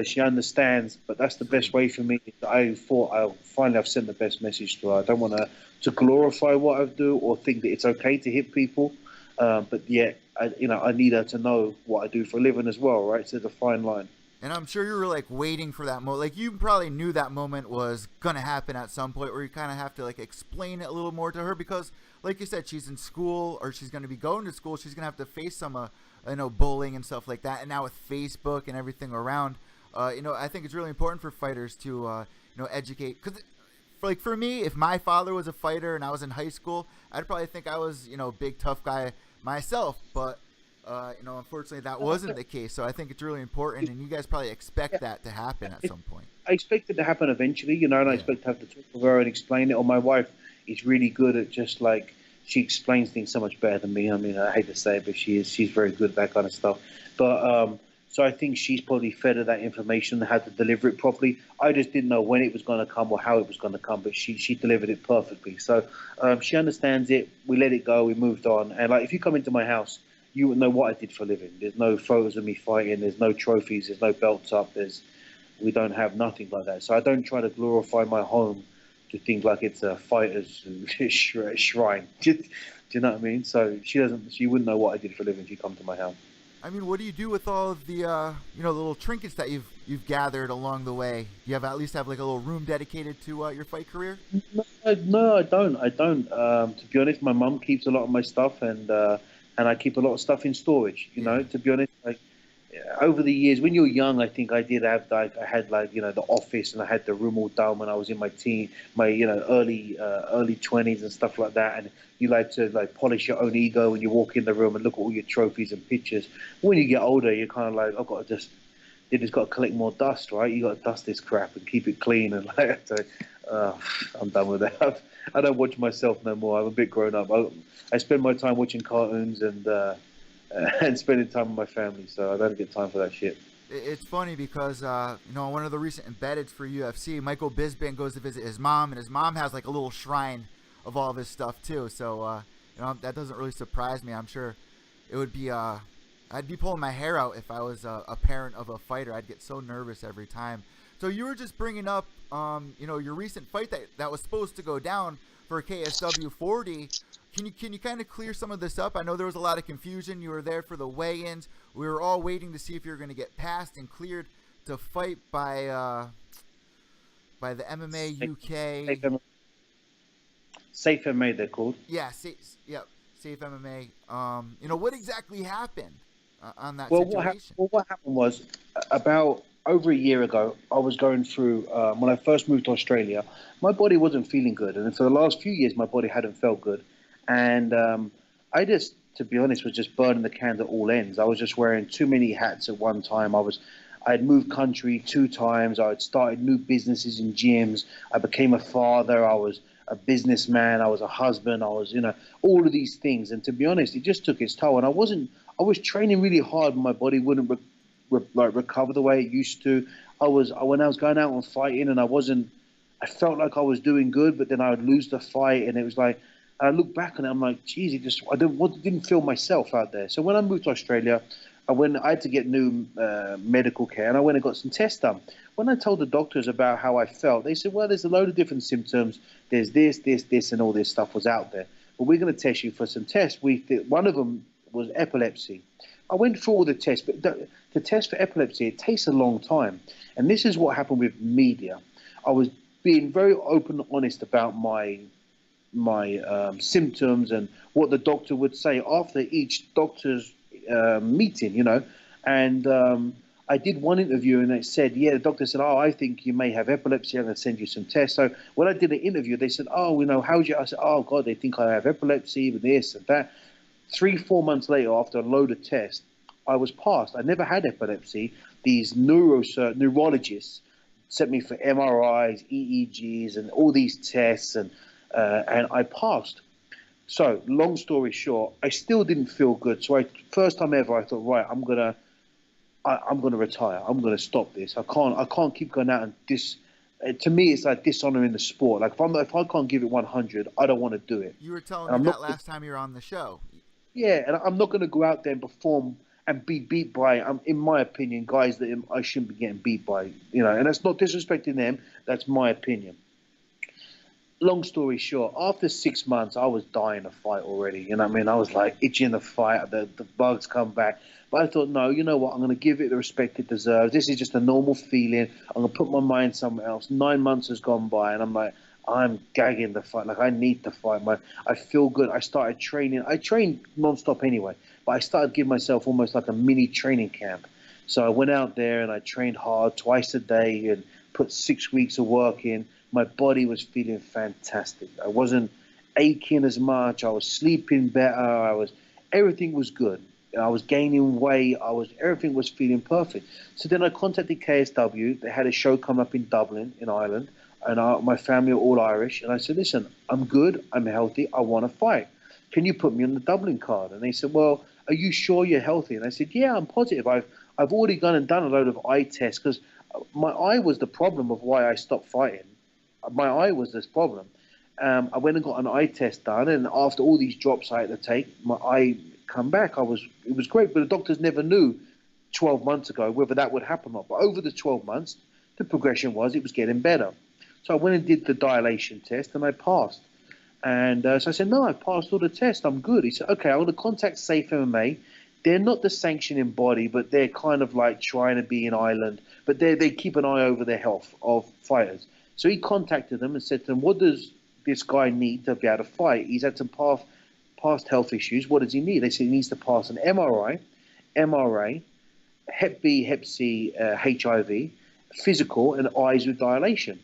she understands, but that's the best way for me. I thought I've sent the best message to her. I don't want her to glorify what I do or think that it's okay to hit people, but yet, I need her to know what I do for a living as well, right? So there's a fine line. And I'm sure you were like waiting for that moment. Like you probably knew that moment was gonna happen at some point, where you kind of have to like explain it a little more to her, because, like you said, she's in school, or she's gonna be going to school. She's gonna have to face some, bullying and stuff like that. And now with Facebook and everything around, I think it's really important for fighters to, educate. Because, like for me, if my father was a fighter and I was in high school, I'd probably think I was, a big tough guy myself. But unfortunately, that wasn't the case. So I think it's really important, and you guys probably expect that to happen at some point. I expect it to happen eventually, and I expect to have to talk to her and explain it. Or my wife is really good at just like, she explains things so much better than me. I mean, I hate to say it, but she's very good at that kind of stuff. But so I think she's probably fed her that information and how to deliver it properly. I just didn't know when it was going to come or how it was going to come, but she delivered it perfectly. So she understands it. We let it go. We moved on. And like, if you come into my house, you would know what I did for a living. There's no photos of me fighting. There's no trophies. There's no belts up. We don't have nothing like that. So I don't try to glorify my home to think like it's a fighter's shrine. Do you know what I mean? So she wouldn't know what I did for a living if you come to my house. I mean, what do you do with all of the, the little trinkets that you've gathered along the way? You at least have like a little room dedicated to your fight career? No, I don't. To be honest, my mum keeps a lot of my stuff, and I keep a lot of stuff in storage. To be honest, like over the years, when you're young, I think I did have I had the office, and I had the room all done when I was in my early 20s and stuff like that. And you like to polish your own ego when you walk in the room and look at all your trophies and pictures. When you get older, you're kind of like, I've got to you just got to collect more dust, right? You got to dust this crap and keep it clean. And I'm done with that. I don't watch myself no more. I'm a bit grown up. I spend my time watching cartoons and and spending time with my family. So I don't get time for that shit. It's funny because one of the recent embeddeds for UFC, Michael Bisping goes to visit his mom, and his mom has like a little shrine of all of his stuff too. So that doesn't really surprise me. I'm sure it would be I'd be pulling my hair out if I was a parent of a fighter. I'd get so nervous every time. So you were just bringing up your recent fight that was supposed to go down for KSW 40. Can you kind of clear some of this up? I know there was a lot of confusion. You were there for the weigh-ins. We were all waiting to see if you were going to get passed and cleared to fight by the MMA UK. Safe MMA, they're called. Yeah, Safe MMA. What exactly happened on that situation? What happened was about over a year ago, I was going through, when I first moved to Australia, my body wasn't feeling good. And for the last few years, my body hadn't felt good. And I just, to be honest, was just burning the candle at all ends. I was just wearing too many hats at one time. I'd moved country 2 times. I had started new businesses in gyms. I became a father. I was a businessman. I was a husband. I was, all of these things. And to be honest, it just took its toll. And I was training really hard. My body wouldn't recover the way it used to. When I was going out and fighting, and I felt like I was doing good, but then I would lose the fight, and it was like, I look back on it, I'm like, geez, I didn't feel myself out there. So when I moved to Australia, I had to get new medical care, and I went and got some tests done. When I told the doctors about how I felt, they said, well, there's a load of different symptoms. There's this, and all this stuff was out there. But we're going to test you for some tests. One of them was epilepsy. I went through all the tests, but the test for epilepsy, it takes a long time. And this is what happened with media. I was being very open and honest about my symptoms and what the doctor would say after each doctor's meeting, And I did one interview, and it said, the doctor said, oh, I think you may have epilepsy. I'm going to send you some tests. So when I did an interview, they said, oh, how's you? I said, oh, God, they think I have epilepsy, with this and that. 3-4 months later, after a load of tests, I was passed. I never had epilepsy. These neurologists sent me for MRIs, EEGs, and all these tests, and I passed. So, long story short, I still didn't feel good. So, first time ever, I thought, right, I'm gonna retire. I'm gonna stop this. I can't keep going out and to me, it's like dishonoring the sport. Like if I can't give it 100, I don't want to do it. You were telling me that last time you were on the show. Yeah, and I'm not going to go out there and perform and be beat by, in my opinion, guys that I shouldn't be getting beat by. And that's not disrespecting them. That's my opinion. Long story short, after 6 months, I was dying to fight already. I was like itching to fight. The bugs come back. But I thought, no, you know what? I'm going to give it the respect it deserves. This is just a normal feeling. I'm going to put my mind somewhere else. 9 months has gone by, and I'm like, I'm gagging to fight. Like, I need to fight. I feel good. I started training. I trained nonstop anyway, but I started giving myself almost like a mini training camp. So I went out there and I trained hard twice a day and put 6 weeks of work in. My body was feeling fantastic. I wasn't aching as much. I was sleeping better. Everything was good. I was gaining weight. Everything was feeling perfect. So then I contacted KSW. They had a show come up in Dublin, in Ireland. And my family are all Irish. And I said, listen, I'm good. I'm healthy. I want to fight. Can you put me on the Dublin card? And they said, well, are you sure you're healthy? And I said, yeah, I'm positive. I've already gone and done a load of eye tests because my eye was the problem of why I stopped fighting. My eye was this problem. I went and got an eye test done. And after all these drops I had to take, my eye come back. It was great. But the doctors never knew 12 months ago whether that would happen or not. But over the 12 months, the progression was it was getting better. So I went and did the dilation test, and I passed. And so I said, no, I passed all the tests. I'm good. He said, okay, I'm going to contact Safe MMA. They're not the sanctioning body, but they're kind of like trying to be in Ireland. But they keep an eye over the health of fighters. So he contacted them and said to them, what does this guy need to be able to fight? He's had some past health issues. What does he need? They said he needs to pass an MRI, Hep B, Hep C, HIV, physical, and eyes with dilation.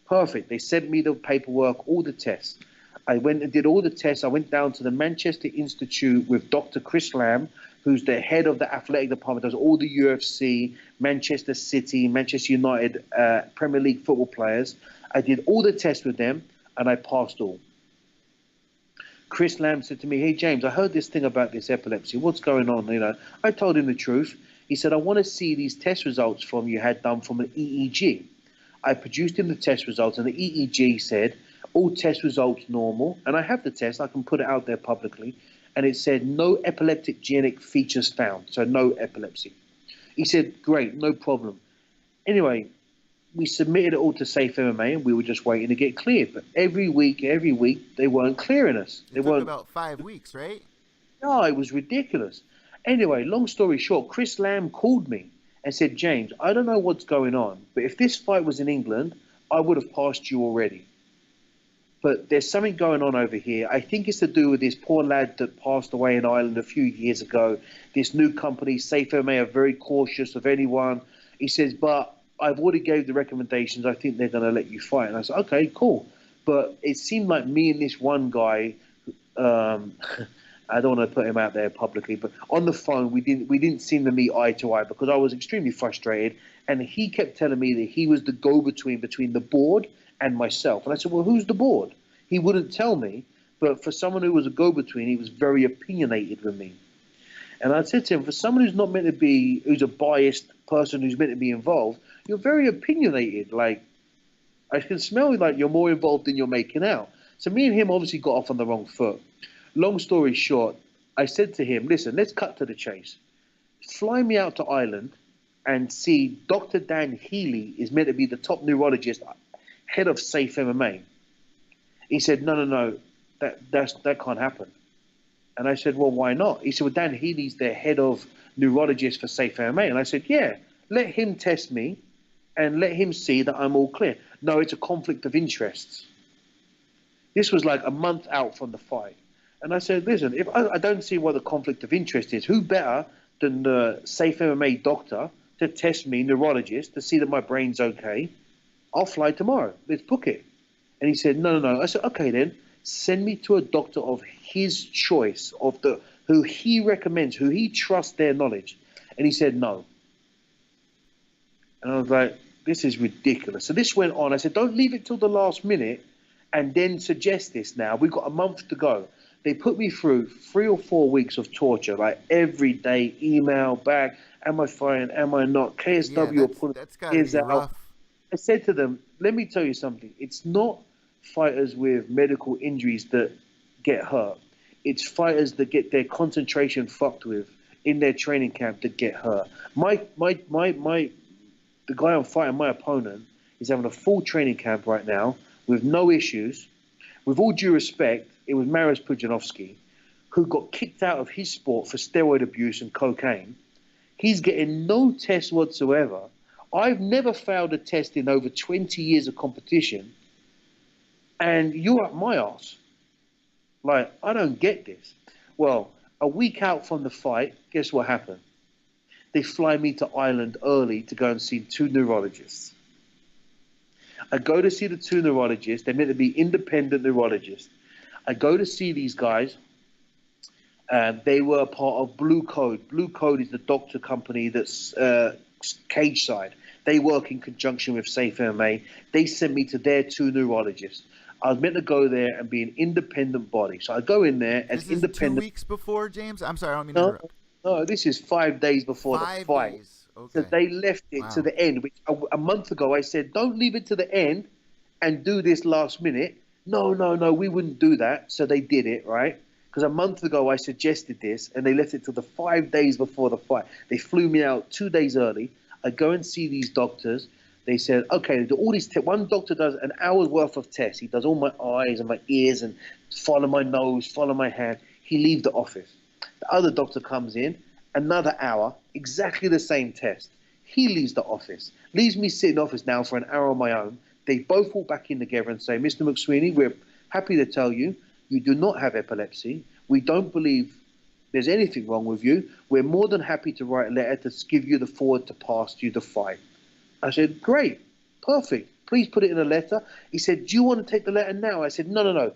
Perfect. They sent me the paperwork, all the tests. I went and did all the tests. I went down to the Manchester Institute with Dr. Chris Lamb, who's the head of the athletic department, does all the UFC, Manchester City, Manchester United, Premier League football players. I did all the tests with them, and I passed all. Chris Lamb said to me, "Hey James, I heard this thing about this epilepsy. What's going on?" I told him the truth. He said, "I want to see these test results from you had done from an EEG." I produced him the test results, and the EEG said all test results normal. And I have the test; I can put it out there publicly, and it said no epileptic genic features found, so no epilepsy. He said, "Great, no problem." Anyway, we submitted it all to Safe MMA, and we were just waiting to get cleared. But every week, they weren't clearing us. It took about 5 weeks, right? No, it was ridiculous. Anyway, long story short, Chris Lamb called me and said, "James, I don't know what's going on, but if this fight was in England, I would have passed you already. But there's something going on over here. I think it's to do with this poor lad that passed away in Ireland a few years ago. This new company, Safe MMA, are very cautious of anyone." He says, "But I've already gave the recommendations. I think they're going to let you fight." And I said, "Okay, cool." But it seemed like me and this one guy, I don't want to put him out there publicly, but on the phone, we didn't seem to meet eye to eye because I was extremely frustrated. And he kept telling me that he was the go-between between the board and myself. And I said, "Well, who's the board?" He wouldn't tell me. But for someone who was a go-between, he was very opinionated with me. And I said to him, for someone who's not meant to be, who's a biased person who's meant to be involved, you're very opinionated. Like, I can smell like you're more involved than you're making out. So me and him obviously got off on the wrong foot. Long story short, I said to him, "Listen, let's cut to the chase. Fly me out to Ireland and see Dr. Dan Healy is meant to be the top neurologist, head of Safe MMA." He said, no, that can't happen. And I said, "Well, why not?" He said, "Well, Dan Healy's the head of neurologist for Safe MMA." And I said, "Yeah, let him test me and let him see that I'm all clear." "No, it's a conflict of interests." This was like a month out from the fight. And I said, "Listen, if I don't see what the conflict of interest is, who better than the Safe MMA doctor to test me, neurologist, to see that my brain's okay? I'll fly tomorrow. Let's book it." And he said, no. I said, "Okay, then send me to a doctor of his choice, who he recommends, who he trusts their knowledge." And he said, "No." And I was like, this is ridiculous. So this went on. I said, "Don't leave it till the last minute and then suggest this now. We've got a month to go." They put me through 3 or 4 weeks of torture, like every day, email back, "Am I fine? Am I not? KSW are putting his out." Rough. I said to them, "Let me tell you something. It's not fighters with medical injuries that get hurt. It's fighters that get their concentration fucked with in their training camp that get hurt. The guy I'm fighting, my opponent, is having a full training camp right now with no issues. With all due respect, it was Maris Pujanovsky, who got kicked out of his sport for steroid abuse and cocaine. He's getting no test whatsoever. I've never failed a test in over 20 years of competition, and you're up my ass. Like, I don't get this." Well, a week out from the fight, guess what happened? They fly me to Ireland early to go and see 2 neurologists. I go to see the 2 neurologists. They're meant to be independent neurologists. I go to see these guys. They were part of Blue Code. Blue Code is the doctor company that's cage side. They work in conjunction with Safe MMA. They sent me to their 2 neurologists. I was meant to go there and be an independent body. So I go in there as This is independent. 2 weeks before, James? I'm sorry, I don't mean to interrupt. No, this is 5 days before the 5 fight. days. Okay. So they left it to the end. Which a month ago I said, "Don't leave it to the end and do this last minute." No, we wouldn't do that. So they did it, right? Because a month ago I suggested this, and they left it till the 5 days before the fight. They flew me out 2 days early. I go and see these doctors. They said, "Okay, do all these one doctor does an hour's worth of tests. He does all my eyes and my ears and follow my nose, follow my hand." He leaves the office. The other doctor comes in, another hour, exactly the same test. He leaves the office, leaves me sitting in the office now for an hour on my own. They both walk back in together and say, "Mr. McSweeney, we're happy to tell you, you do not have epilepsy. We don't believe there's anything wrong with you. We're more than happy to write a letter to give you the forward to pass you the fight." I said, "Great, perfect. Please put it in a letter." He said, "Do you want to take the letter now?" I said, No.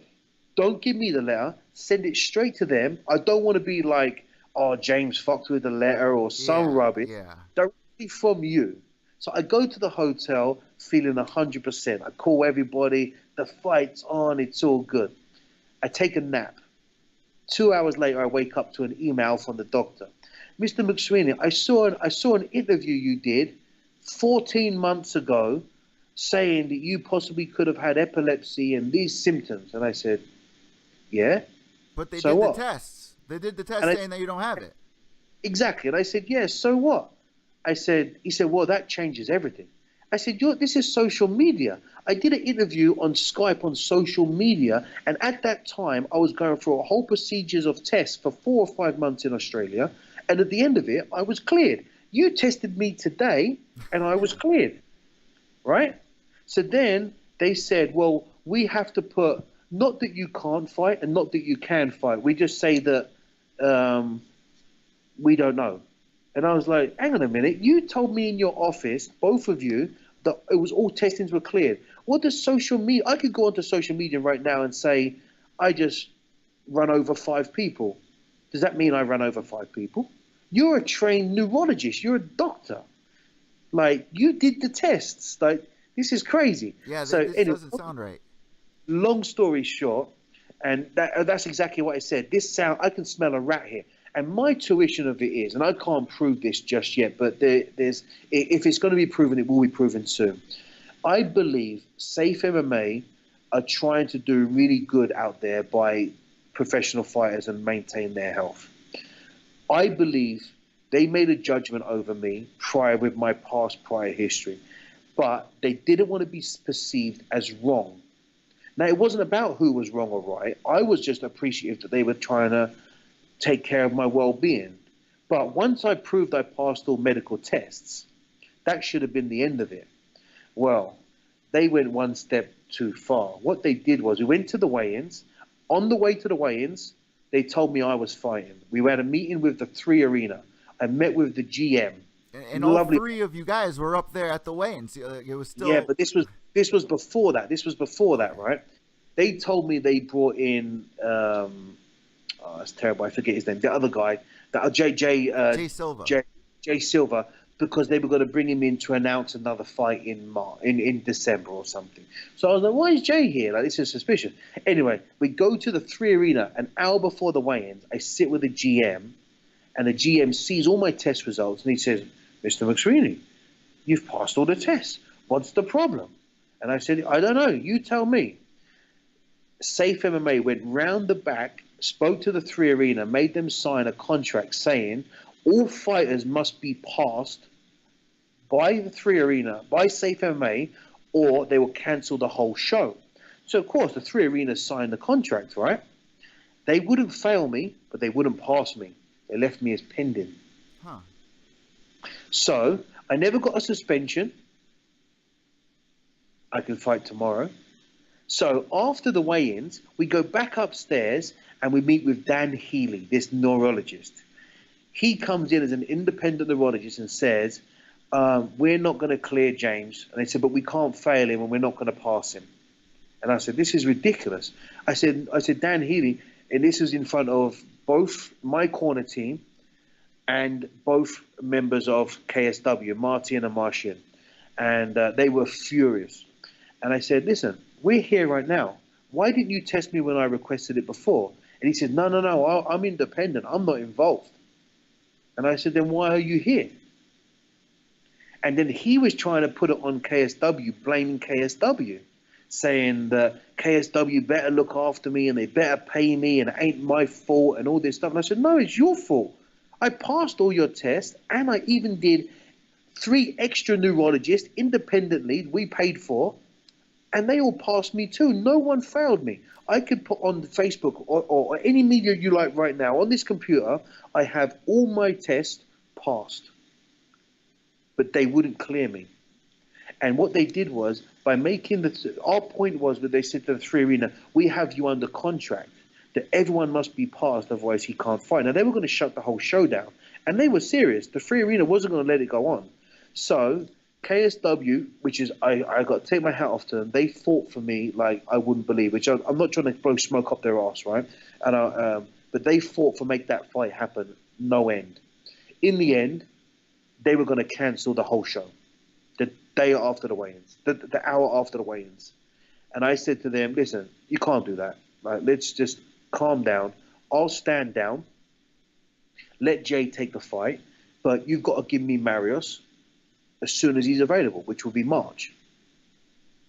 Don't give me the letter. Send it straight to them. I don't want to be like, "Oh, James fucked with the letter," or some rubbish. Yeah. Directly from you. So I go to the hotel feeling 100%. I call everybody. The fight's on. It's all good. I take a nap. 2 hours later, I wake up to an email from the doctor. Mr. McSweeney, I saw an interview you did 14 months ago saying that you possibly could have had epilepsy and these symptoms. And I said, yeah. But they So did what? the tests. They did the test And saying that you don't have it. Exactly. And I said, yeah, so what? He said, well, that changes everything. I said, this is social media. I did an interview on Skype on social media, and at that time, I was going through a whole procedures of tests for 4 or 5 months in Australia, and at the end of it, I was cleared. You tested me today, and I was cleared, right? So then they said, well, we have to put, not that you can't fight and not that you can fight. We just say that we don't know. And I was like, hang on a minute. You told me in your office, both of you, that it was all testings were cleared. What does social media? I could go onto social media right now and say, I just run over 5 people. Does that mean I run over 5 people? You're a trained neurologist. You're a doctor. Like, you did the tests. Like, this is crazy. Yeah, so this doesn't sound right. Long story short, and that's exactly what I said. I can smell a rat here. And my tuition of it is, and I can't prove this just yet, but if it's going to be proven, it will be proven soon. I believe Safe MMA are trying to do really good out there by professional fighters and maintain their health. I believe they made a judgment over me with my prior history, but they didn't want to be perceived as wrong. Now, it wasn't about who was wrong or right. I was just appreciative that they were trying to take care of my well-being. But once I proved I passed all medical tests, that should have been the end of it. Well, they went one step too far. What they did was we went to the weigh-ins. On the way to the weigh-ins, they told me I was fighting. We had a meeting with the 3 Arena. I met with the GM. And all 3 of you guys were up there at the weigh-ins. It was still... Yeah, but this was before that. This was before that, right? They told me they brought in... oh, that's terrible. I forget his name. The other guy, Jay Silva. Jay Silva, because they were going to bring him in to announce another fight in December or something. So I was like, why is Jay here? Like, this is suspicious. Anyway, we go to the 3 Arena an hour before the weigh-ins. I sit with the GM, and the GM sees all my test results, and he says, Mr. McSweeney, you've passed all the tests. What's the problem? And I said, I don't know. You tell me. Safe MMA went round the back, spoke to the 3 Arena, made them sign a contract saying all fighters must be passed by the 3 Arena, by Safe MMA, or they will cancel the whole show. So, of course, the 3 Arena signed the contract, right? They wouldn't fail me, but they wouldn't pass me. They left me as pending. Huh. So, I never got a suspension. I can fight tomorrow. So, after the weigh-ins, we go back upstairs and we meet with Dan Healy, this neurologist. He comes in as an independent neurologist and says, we're not going to clear James. And they said, but we can't fail him and we're not going to pass him. And I said, this is ridiculous. I said, Dan Healy, and this was in front of both my corner team and both members of KSW, Martin and Martian. And they were furious. And I said, listen, we're here right now. Why didn't you test me when I requested it before? And he said, no, I'm independent. I'm not involved. And I said, then why are you here? And then he was trying to put it on KSW, blaming KSW, saying that KSW better look after me and they better pay me and it ain't my fault and all this stuff. And I said, no, it's your fault. I passed all your tests and I even did 3 extra neurologists independently we paid for, and they all passed me too. No one failed me. I could put on Facebook or any media you like right now, on this computer, I have all my tests passed. But they wouldn't clear me. And what they did was, by making our point was that they said to the 3 Arena, we have you under contract, that everyone must be passed, otherwise he can't fight. Now, they were going to shut the whole show down. And they were serious. The 3 Arena wasn't going to let it go on. So KSW, which is, I got to take my hat off to them, they fought for me like I wouldn't believe, which I'm not trying to blow smoke up their ass, right? And but they fought for make that fight happen, no end. In the end, they were going to cancel the whole show, the day after the weigh-ins, the hour after the weigh-ins. And I said to them, listen, you can't do that. Like, let's just calm down. I'll stand down, let Jay take the fight, but you've got to give me Marius as soon as he's available, which will be March.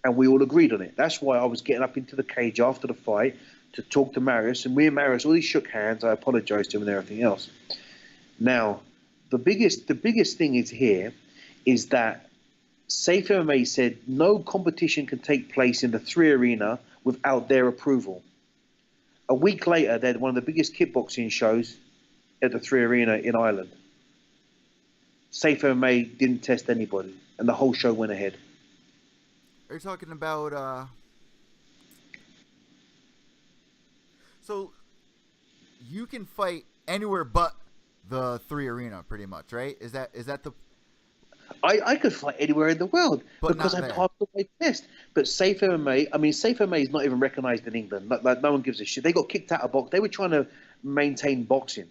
And we all agreed on it. That's why I was getting up into the cage after the fight to talk to Marius, and we and Marius already shook hands. I apologized to him and everything else. Now, the biggest thing is that Safe MMA said no competition can take place in the 3 Arena without their approval. A week later, they had one of the biggest kickboxing shows at the 3 Arena in Ireland. Safe MMA didn't test anybody, and the whole show went ahead. Are you talking about? So you can fight anywhere but the 3 Arena, pretty much, right? Is that the? I could fight anywhere in the world because I passed the weight test. But Safe MMA, I mean, Safe MMA is not even recognized in England. Like no one gives a shit. They got kicked out of box. They were trying to maintain boxing,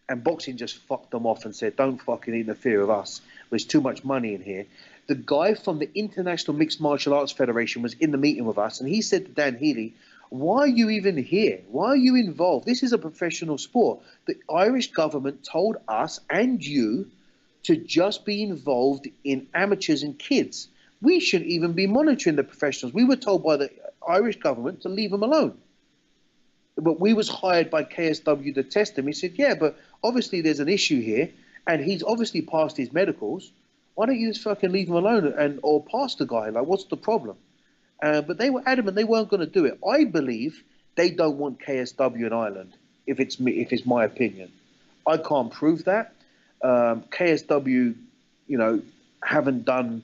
and boxing just fucked them off and said, "Don't fucking interfere with us. There's too much money in here." The guy from the International Mixed Martial Arts Federation was in the meeting with us, and he said to Dan Healy, "Why are you even here? Why are you involved? This is a professional sport. The Irish government told us and you to just be involved in amateurs and kids. We shouldn't even be monitoring the professionals. We were told by the Irish government to leave them alone. But we was hired by KSW to test him." He said, "Yeah, but obviously there's an issue here, and he's obviously passed his medicals. Why don't you just fucking leave him alone or pass the guy? Like, what's the problem?" But they were adamant they weren't going to do it. I believe they don't want KSW in Ireland, if it's my opinion. I can't prove that. KSW, haven't done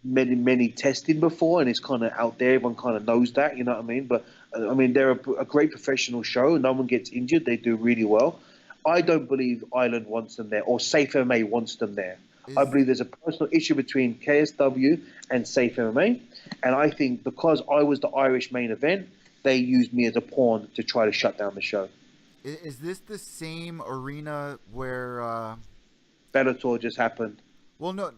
many testing before, and it's kind of out there. Everyone kind of knows that, you know what I mean? But, I mean, they're a great professional show. No one gets injured. They do really well. I don't believe Ireland wants them there, or Safe MMA wants them there. I believe there's a personal issue between KSW and Safe MMA, and I think because I was the Irish main event, they used me as a pawn to try to shut down the show. Is this the same arena where Bellator just happened? Well, no.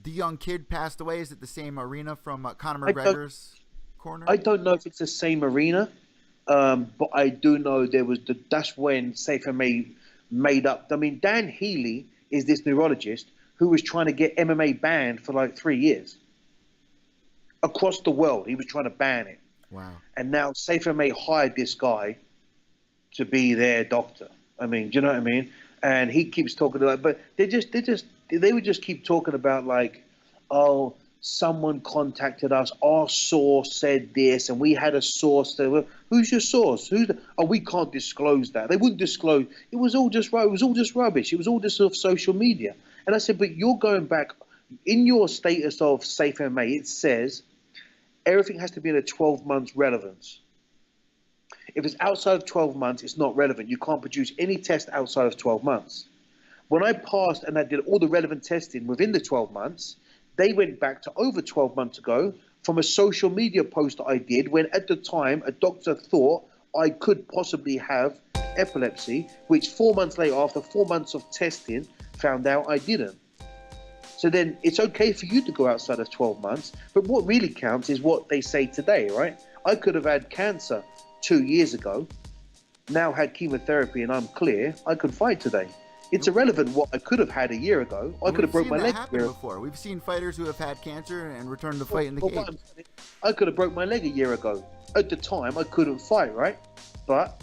The young kid passed away. Is it the same arena from Conor McGregor's corner? I don't know if it's the same arena, but I do know that's when Safe MMA made up. I mean, Dan Healy is this neurologist who was trying to get MMA banned for like 3 years. Across the world, he was trying to ban it. Wow. And now Safe MMA hired this guy to be their doctor. I mean, do you know what I mean? And he keeps talking about, but they would just keep talking about like, oh, someone contacted us, our source said this, and we had a source there. Well, who's your source? We can't disclose that. They wouldn't disclose. It was all just right. It was all just rubbish. It was all just sort of social media. And I said, but you're going back in your status of Safe MMA. It says everything has to be in a 12 months relevance. If it's outside of 12 months, it's not relevant. You can't produce any test outside of 12 months. When I passed and I did all the relevant testing within the 12 months, they went back to over 12 months ago from a social media post that I did when at the time a doctor thought I could possibly have epilepsy, which 4 months later, after 4 months of testing, found out I didn't. So then it's okay for you to go outside of 12 months, but what really counts is what they say today, right? I could have had cancer 2 years ago, now had chemotherapy and I'm clear, I could fight today. It's irrelevant what I could have had a year ago. I could have broke my leg. Before. We've seen fighters who have had cancer and returned to fight in the cage. I could have broke my leg a year ago. At the time, I couldn't fight, right? But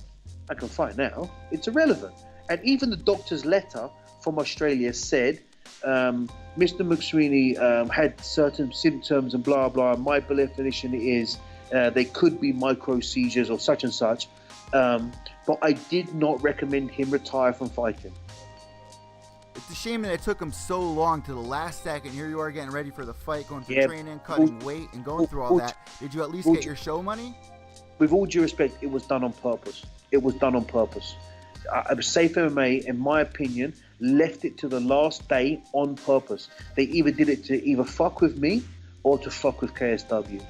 I can fight now. It's irrelevant. And even the doctor's letter from Australia said, Mr. McSweeney had certain symptoms and blah, blah. My definition is they could be micro seizures or such and such. But I did not recommend him retire from fighting. It's a shame that it took him so long to the last second. Here you are getting ready for the fight, going through training, cutting weight, and going through all that. Did you at least get your show money? With all due respect, it was done on purpose. It was done on purpose. Safe MMA, in my opinion, left it to the last day on purpose. They either did it to either fuck with me or to fuck with KSW.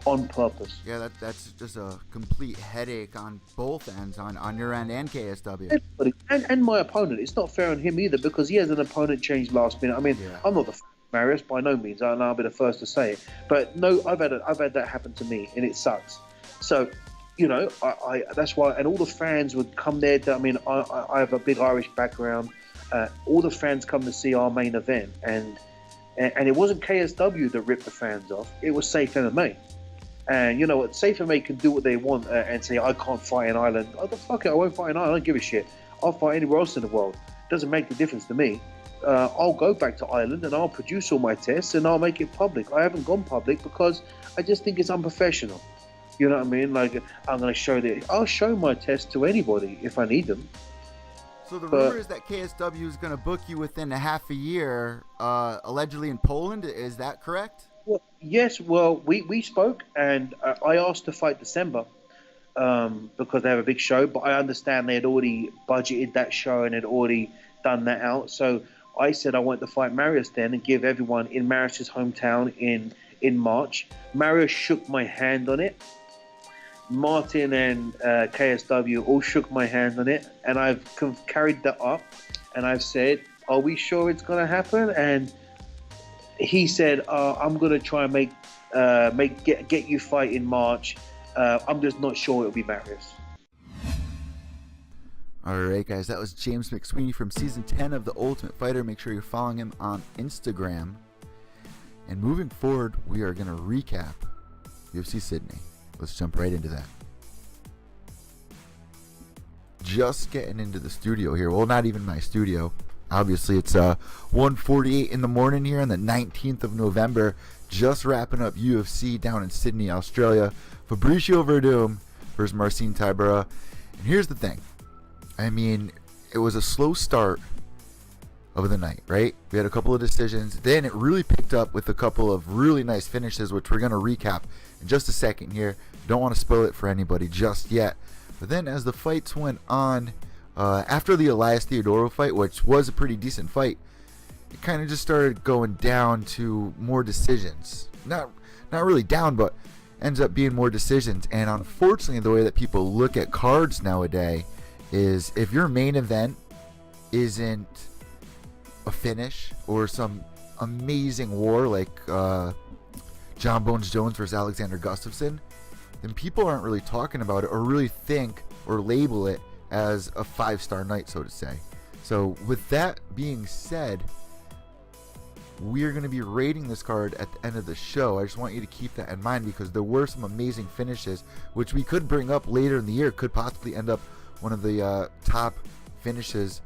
On purpose. Yeah, that's just a complete headache on both ends, on your end and KSW. And my opponent. It's not fair on him either because he has an opponent change last minute. I mean, yeah. I'm not the Marius by no means. I'll be the first to say it. But no, I've had that happen to me, and it sucks. So you know, I that's why, and all the fans would come there. I mean, I have a big Irish background. All the fans come to see our main event, and it wasn't KSW that ripped the fans off. It was Safe MMA. And you know what? Safe MMA can do what they want and say, I can't fight in Ireland. Oh, the fuck it, I won't fight in Ireland. I don't give a shit. I'll fight anywhere else in the world. Doesn't make a difference to me. I'll go back to Ireland and I'll produce all my tests and I'll make it public. I haven't gone public because I just think it's unprofessional. You know what I mean? Like, I'm going to show I'll show my tests to anybody if I need them. So the rumor is that KSW is going to book you within a half a year, allegedly in Poland. Is that correct? Well, yes. Well, we spoke, and I asked to fight December because they have a big show. But I understand they had already budgeted that show and had already done that out. So I said I want to fight Marius then and give everyone in Marius's hometown in March. Marius shook my hand on it. Martin and KSW all shook my hand on it, and I've carried that up, and I've said, "Are we sure it's going to happen?" And he said, "I'm going to try and get you fight in March. I'm just not sure it'll be Marius." All right, guys, that was James McSweeney from season 10 of The Ultimate Fighter. Make sure you're following him on Instagram. And moving forward, we are going to recap UFC Sydney. Let's jump right into that. Just getting into the studio here. Well, not even my studio. Obviously, it's 1:48 in the morning here on the 19th of November. Just wrapping up UFC down in Sydney, Australia. Fabricio Werdum versus Marcin Tybura. And here's the thing. I mean, it was a slow start of the night, right? We had a couple of decisions. Then it really picked up with a couple of really nice finishes, which we're going to recap in just a second here. Don't want to spoil it for anybody just yet. But then as the fights went on, after the Elias Theodoro fight, which was a pretty decent fight, it kind of just started going down to more decisions. Not really down, but ends up being more decisions. And unfortunately, the way that people look at cards nowadays is if your main event isn't a finish or some amazing war like John Bones Jones versus Alexander Gustafsson, then people aren't really talking about it or really think or label it as a 5-star night, so to say. So with that being said, we're going to be rating this card at the end of the show. I just want you to keep that in mind because there were some amazing finishes, which we could bring up later in the year. Could possibly end up one of the top finishes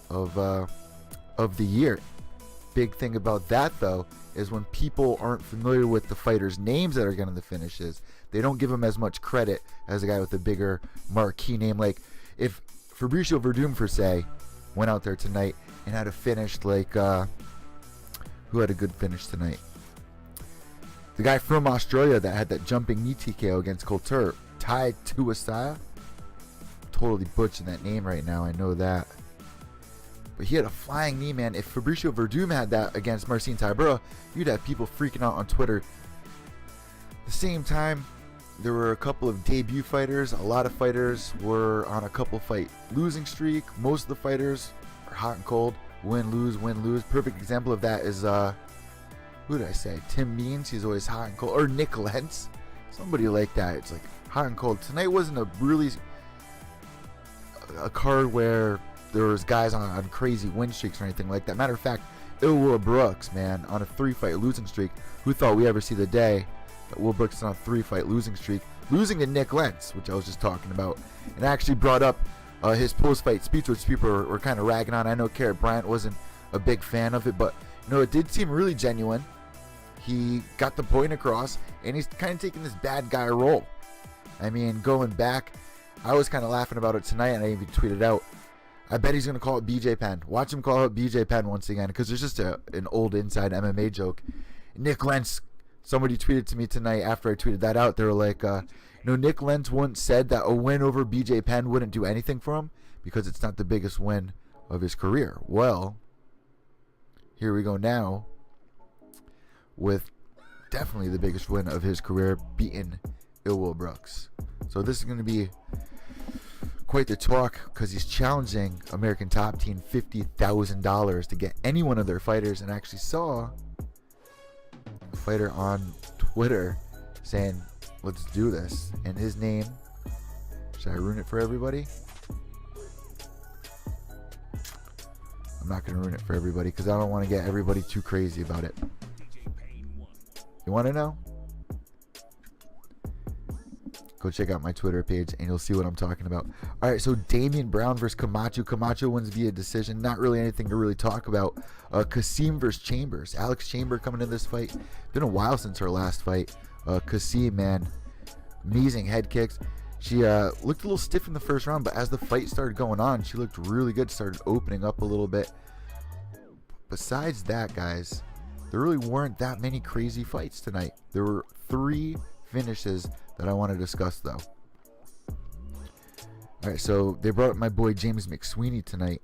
of the year. Big thing about that, though, is when people aren't familiar with the fighters' names that are getting the finishes, they don't give them as much credit as a guy with a bigger marquee name. Like if Fabricio Werdum, for say, went out there tonight and had a finish like who had a good finish tonight? The guy from Australia that had that jumping knee TKO against Coulter, Tybura. Totally butchering that name right now, I know that. But he had a flying knee, man. If Fabricio Werdum had that against Marcin Tybura, you'd have people freaking out on Twitter. At the same time, there were a couple of debut fighters. A lot of fighters were on a couple fight losing streak. Most of the fighters are hot and cold. Win, lose, win, lose. Perfect example of that is, who did I say? Tim Means, he's always hot and cold. Or Nick Lentz. Somebody like that. It's like hot and cold. Tonight wasn't a card where there was guys on crazy win streaks or anything like that. Matter of fact, Will Brooks, man, on a 3-fight losing streak. Who thought we ever see the day that Will Brooks is on a 3-fight losing streak, losing to Nick Lentz, which I was just talking about, and actually brought up his post-fight speech, which people were kind of ragging on. I know Garrett Bryant wasn't a big fan of it, but it did seem really genuine. He got the point across, and he's kind of taking this bad guy role. I mean, going back, I was kind of laughing about it tonight, and I even tweeted out, I bet he's going to call it BJ Penn. Watch him call it BJ Penn once again, because there's just an old inside MMA joke. Nick Lentz, somebody tweeted to me tonight after I tweeted that out. They were like, Nick Lentz once said that a win over BJ Penn wouldn't do anything for him because it's not the biggest win of his career. Well, here we go now with definitely the biggest win of his career, beating Will Brooks. So this is going to be quite the talk because he's challenging American Top Team $50,000 to get any one of their fighters, and actually saw a fighter on Twitter saying, let's do this, and his name Should I ruin it for everybody? I'm not going to ruin it for everybody because I don't want to get everybody too crazy about it. You want to know? Go check out my Twitter page and you'll see what I'm talking about. All right, so Damian Brown versus Camacho. Camacho wins via decision. Not really anything to really talk about. Kasim versus Chambers. Alex Chamber coming in this fight. Been a while since her last fight. Kasim, man, amazing head kicks. She looked a little stiff in the first round, but as the fight started going on, she looked really good. Started opening up a little bit. Besides that, guys, there really weren't that many crazy fights tonight. There were 3 finishes that I want to discuss, though. All right, so they brought up my boy James McSweeney tonight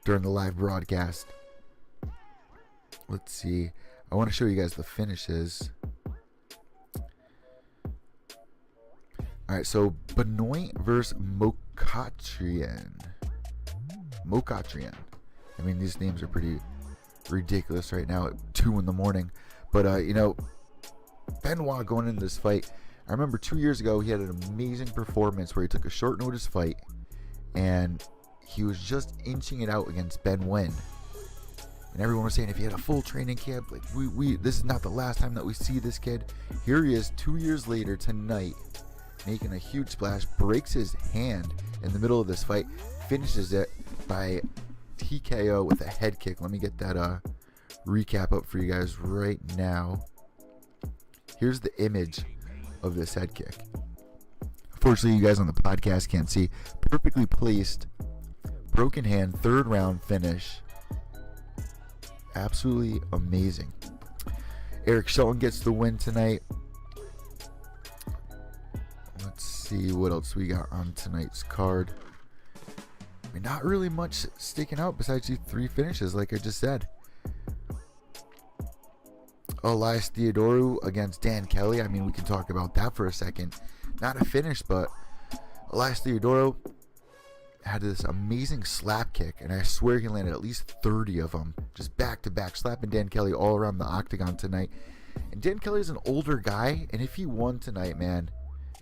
during the live broadcast. Let's see. I want to show you guys the finishes. All right, so Benoit versus Mokatrian. I mean, these names are pretty ridiculous right now at 2 in the morning. But, you know, Benoit going into this fight, I remember 2 years ago he had an amazing performance where he took a short notice fight and he was just inching it out against Ben Nguyen. And everyone was saying if he had a full training camp, like this is not the last time that we see this kid. Here he is 2 years later tonight, making a huge splash, breaks his hand in the middle of this fight, finishes it by TKO with a head kick. Let me get that recap up for you guys right now. Here's the image of this head kick. Unfortunately, you guys on the podcast can't see. Perfectly placed, broken hand, 3rd round finish. Absolutely amazing. Eric Shelton gets the win tonight. Let's see what else we got on tonight's card. I mean, not really much sticking out besides these 3 finishes, like I just said. Elias Theodorou against Dan Kelly. I mean, we can talk about that for a second. Not a finish, but Elias Theodorou had this amazing slap kick, and I swear he landed at least 30 of them, just back to back, slapping Dan Kelly all around the octagon tonight. And Dan Kelly's an older guy, and if he won tonight, man,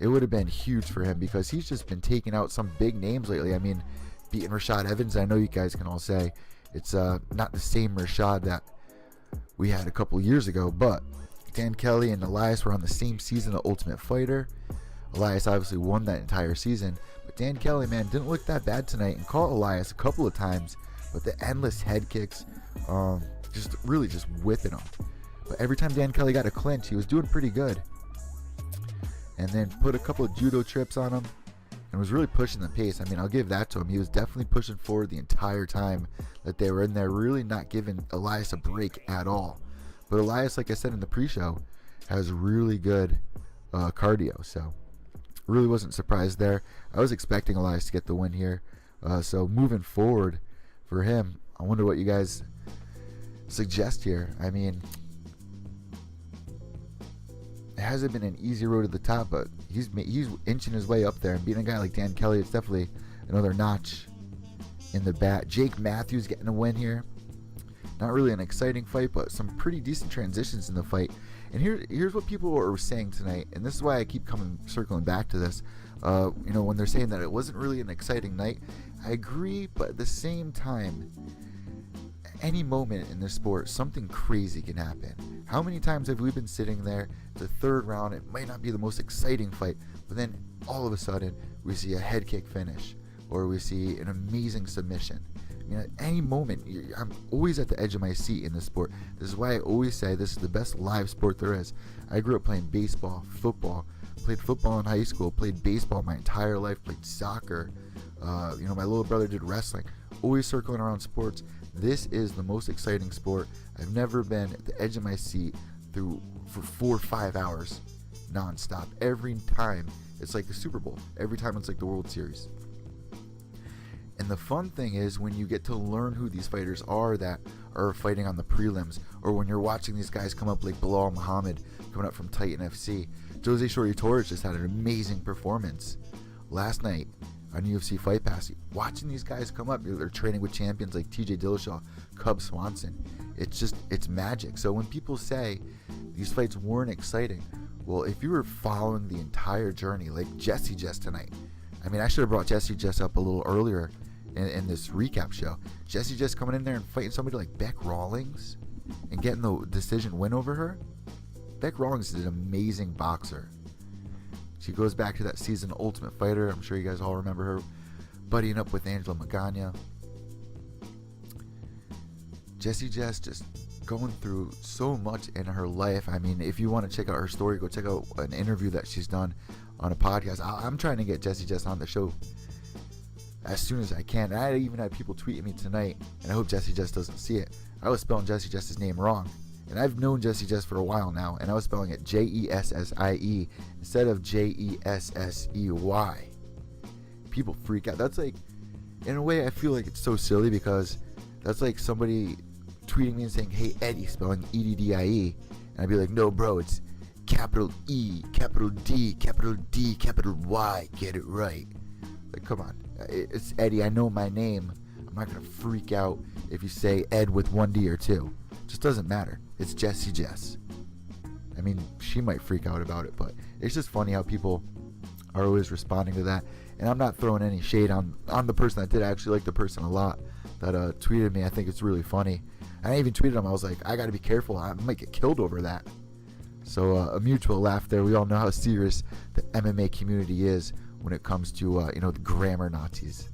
it would have been huge for him because he's just been taking out some big names lately. I mean, beating Rashad Evans, I know you guys can all say it's not the same Rashad that we had a couple years ago, but Dan Kelly and Elias were on the same season of Ultimate Fighter. Elias obviously won that entire season, but Dan Kelly, man, didn't look that bad tonight and caught Elias a couple of times, but the endless head kicks, just whipping him. But every time Dan Kelly got a clinch, he was doing pretty good. And then put a couple of judo trips on him and was really pushing the pace. I mean, I'll give that to him. He was definitely pushing forward the entire time that they were in there, really not giving Elias a break at all. But Elias, like I said in the pre-show, has really good cardio, so really wasn't surprised there. I was expecting Elias to get the win here. So moving forward for him, I wonder what you guys suggest here. I mean, it hasn't been an easy road to the top, but he's inching his way up there, and beating a guy like Dan Kelly, it's definitely another notch in the bat. Jake Matthews getting a win here. Not really an exciting fight, but some pretty decent transitions in the fight. And here's what people are saying tonight, and this is why I keep circling back to this. When they're saying that it wasn't really an exciting night, I agree, but at the same time, any moment in this sport, something crazy can happen. How many times have we been sitting there, the 3rd round, it might not be the most exciting fight, but then all of a sudden we see a head kick finish, or we see an amazing submission. I mean, at any moment, I'm always at the edge of my seat in this sport. This is why I always say this is the best live sport there is. I grew up playing baseball, football, played football in high school, played baseball my entire life, played soccer. My little brother did wrestling. Always circling around sports. This is the most exciting sport. I've never been at the edge of my seat for 4 or 5 hours nonstop. Every time it's like the Super Bowl. Every time it's like the World Series. And the fun thing is when you get to learn who these fighters are that are fighting on the prelims, or when you're watching these guys come up like Bilal Muhammad coming up from Titan FC. Jose Shorty Torres just had an amazing performance last night on UFC Fight Pass. Watching these guys come up, they're training with champions like TJ Dillashaw, Cub Swanson. It's magic. So when people say these fights weren't exciting, Well, if you were following the entire journey, like Jesse just tonight, I mean, I should have brought Jesse just up a little earlier in this recap show. Jesse just coming in there and fighting somebody like Beck Rawlings and getting the decision win over her. Beck Rawlings is an amazing boxer. She goes back to that season Ultimate Fighter. I'm sure you guys all remember her buddying up with Angela Magana. Jessie Jess just going through so much in her life. I mean, if you want to check out her story, go check out an interview that she's done on a podcast. I'm trying to get Jessie Jess on the show as soon as I can. And I even had people tweeting me tonight, and I hope Jessie Jess doesn't see it. I was spelling Jessie Jess's name wrong. And I've known Jessie Jess for a while now, and I was spelling it Jessie instead of Jessey. People freak out. That's like, in a way, I feel like it's so silly, because that's like somebody tweeting me and saying, "Hey Eddie," spelling Eddie, and I'd be like, "No, bro, it's capital E, capital D, capital D, capital Y. Get it right." Like, come on, it's Eddie. I know my name. I'm not gonna freak out if you say Ed with one D or two. It just doesn't matter. It's Jessie Jess. I mean, she might freak out about it, but it's just funny how people are always responding to that. And I'm not throwing any shade on the person that did. I actually like the person a lot that tweeted me. I think it's really funny. I even tweeted him. I was like, I got to be careful. I might get killed over that. So a mutual laugh there. We all know how serious the MMA community is when it comes to the grammar Nazis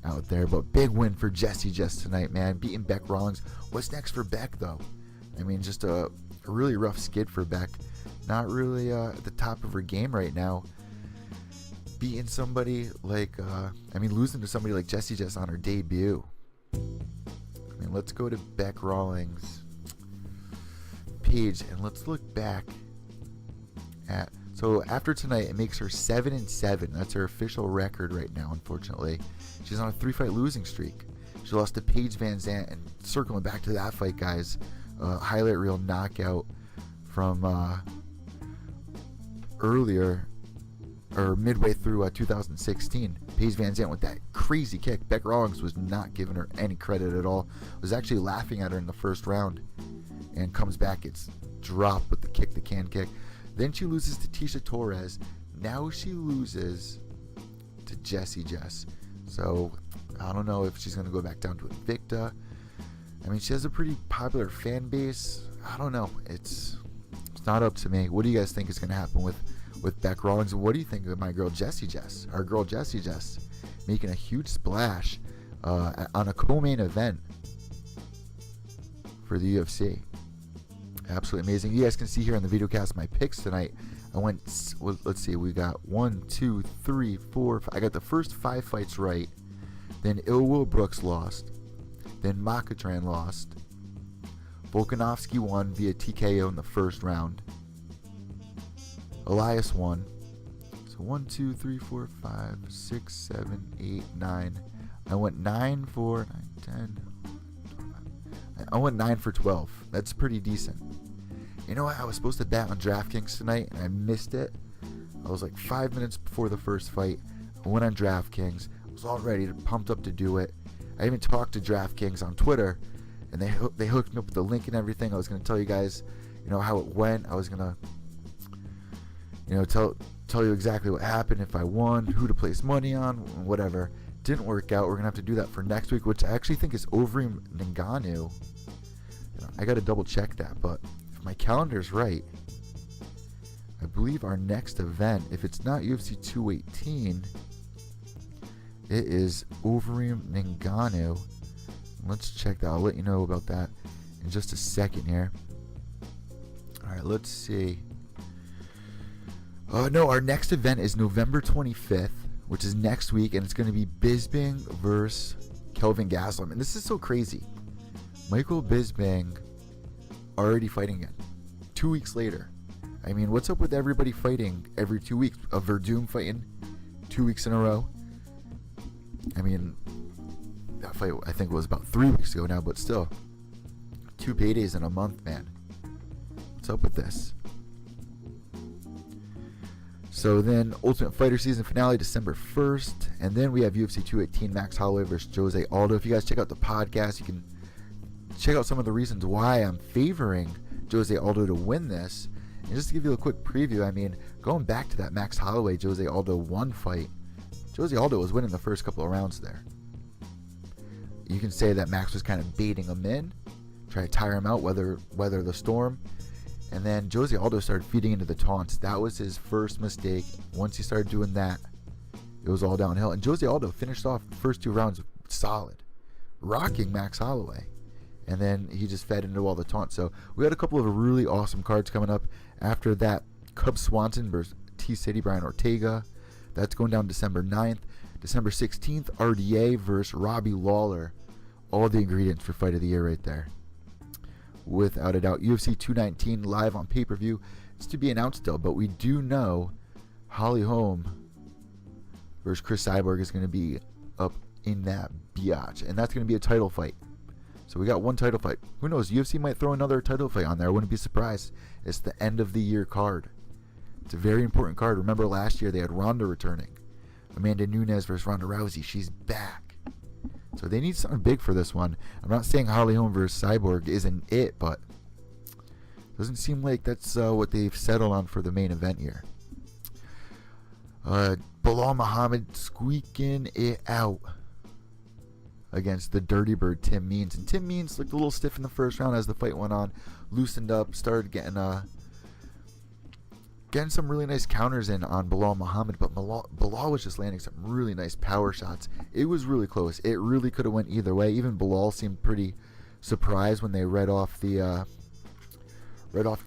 out there. But big win for Jessie Jess tonight, man. Beating Beck Rawlings. What's next for Beck, though? I mean, just a really rough skid for Beck. Not really at the top of her game right now. Beating somebody like, losing to somebody like Jessie Jess on her debut. I mean, let's go to Beck Rawlings' page and let's look back at. So after tonight, it makes her 7-7. That's her official record right now, unfortunately. She's on a 3-fight losing streak. She lost to Paige Van Zandt, and circling back to that fight, guys, highlight reel knockout from earlier, or midway through 2016. Paige Van Zandt with that crazy kick. Beck Rawlings was not giving her any credit at all. Was actually laughing at her in the first round, and comes back, gets dropped with the kick, the can kick. Then she loses to Tisha Torres. Now she loses to Jessie Jess. So I don't know if she's going to go back down to Invicta. I mean, she has a pretty popular fan base. I don't know. It's not up to me. What do you guys think is going to happen with Beck Rawlings? What do you think of my girl Jessie Jess? Our girl Jessie Jess making a huge splash on a co-main event for the UFC. Absolutely amazing. You guys can see here on the video cast my picks tonight. I went, let's see, we got 1, 2, 3, 4, 5. I got the first 5 fights right. Then Ilwo Brooks lost. Then Makatran lost. Volkanovski won via TKO in the first round. Elias won. So 1, 2, 3, 4, 5, 6, 7, 8, 9. I went 9 for 9, 10. I went 9 for 12. That's pretty decent. You know what? I was supposed to bet on DraftKings tonight, and I missed it. I was like 5 minutes before the first fight. I went on DraftKings. I was all ready, pumped up to do it. I even talked to DraftKings on Twitter, and they hooked me up with the link and everything. I was going to tell you guys, how it went. I was going to, tell you exactly what happened, if I won, who to place money on, whatever. Didn't work out. We're going to have to do that for next week, which I actually think is Overeem Ngannou. I got to double check that, but if my calendar's right, I believe our next event, if it's not UFC 218, it is Overeem Ngannou. Let's check that. I'll let you know about that in just a second here. All right, let's see. No, our next event is November 25th, which is next week, and it's going to be Bisping versus Kelvin Gastelum. And this is so crazy. Michael Bisping already fighting again. 2 weeks later. I mean, what's up with everybody fighting every 2 weeks? Werdum fighting 2 weeks in a row. I mean, that fight I think was about 3 weeks ago now, but still. 2 paydays in a month, man. What's up with this? So then, Ultimate Fighter season finale, December 1st. And then we have UFC 218, Max Holloway versus Jose Aldo. If you guys check out the podcast, you can check out some of the reasons why I'm favoring Jose Aldo to win this. And just to give you a quick preview, I mean, going back to that Max Holloway Jose Aldo 1 fight, Jose Aldo was winning the first couple of rounds there. You can say that Max was kind of baiting him in, try to tire him out, weather the storm, and then Jose Aldo started feeding into the taunts. That was his first mistake. Once he started doing that, it was all downhill. And Jose Aldo finished off the first 2 rounds solid, rocking Max Holloway. And then he just fed into all the taunts. So we got a couple of really awesome cards coming up. After that, Cub Swanson versus T-City Brian Ortega. That's going down December 9th. December 16th, RDA versus Robbie Lawler. All the ingredients for Fight of the Year right there. Without a doubt. UFC 219 live on pay-per-view. It's to be announced still, but we do know Holly Holm versus Chris Cyborg is going to be up in that biatch. And that's going to be a title fight. So we got 1 title fight. Who knows? UFC might throw another title fight on there. I wouldn't be surprised. It's the end of the year card. It's a very important card. Remember last year they had Ronda returning. Amanda Nunes versus Ronda Rousey. She's back. So they need something big for this one. I'm not saying Holly Holm versus Cyborg isn't it, but it doesn't seem like that's what they've settled on for the main event here. Bilal Muhammad squeaking it out against the Dirty Bird Tim Means. And Tim Means looked a little stiff in the first round as the fight went on. Loosened up, started getting some really nice counters in on Bilal Muhammad, but Bilal was just landing some really nice power shots. It was really close. It really could have went either way. Even Bilal seemed pretty surprised when they read off the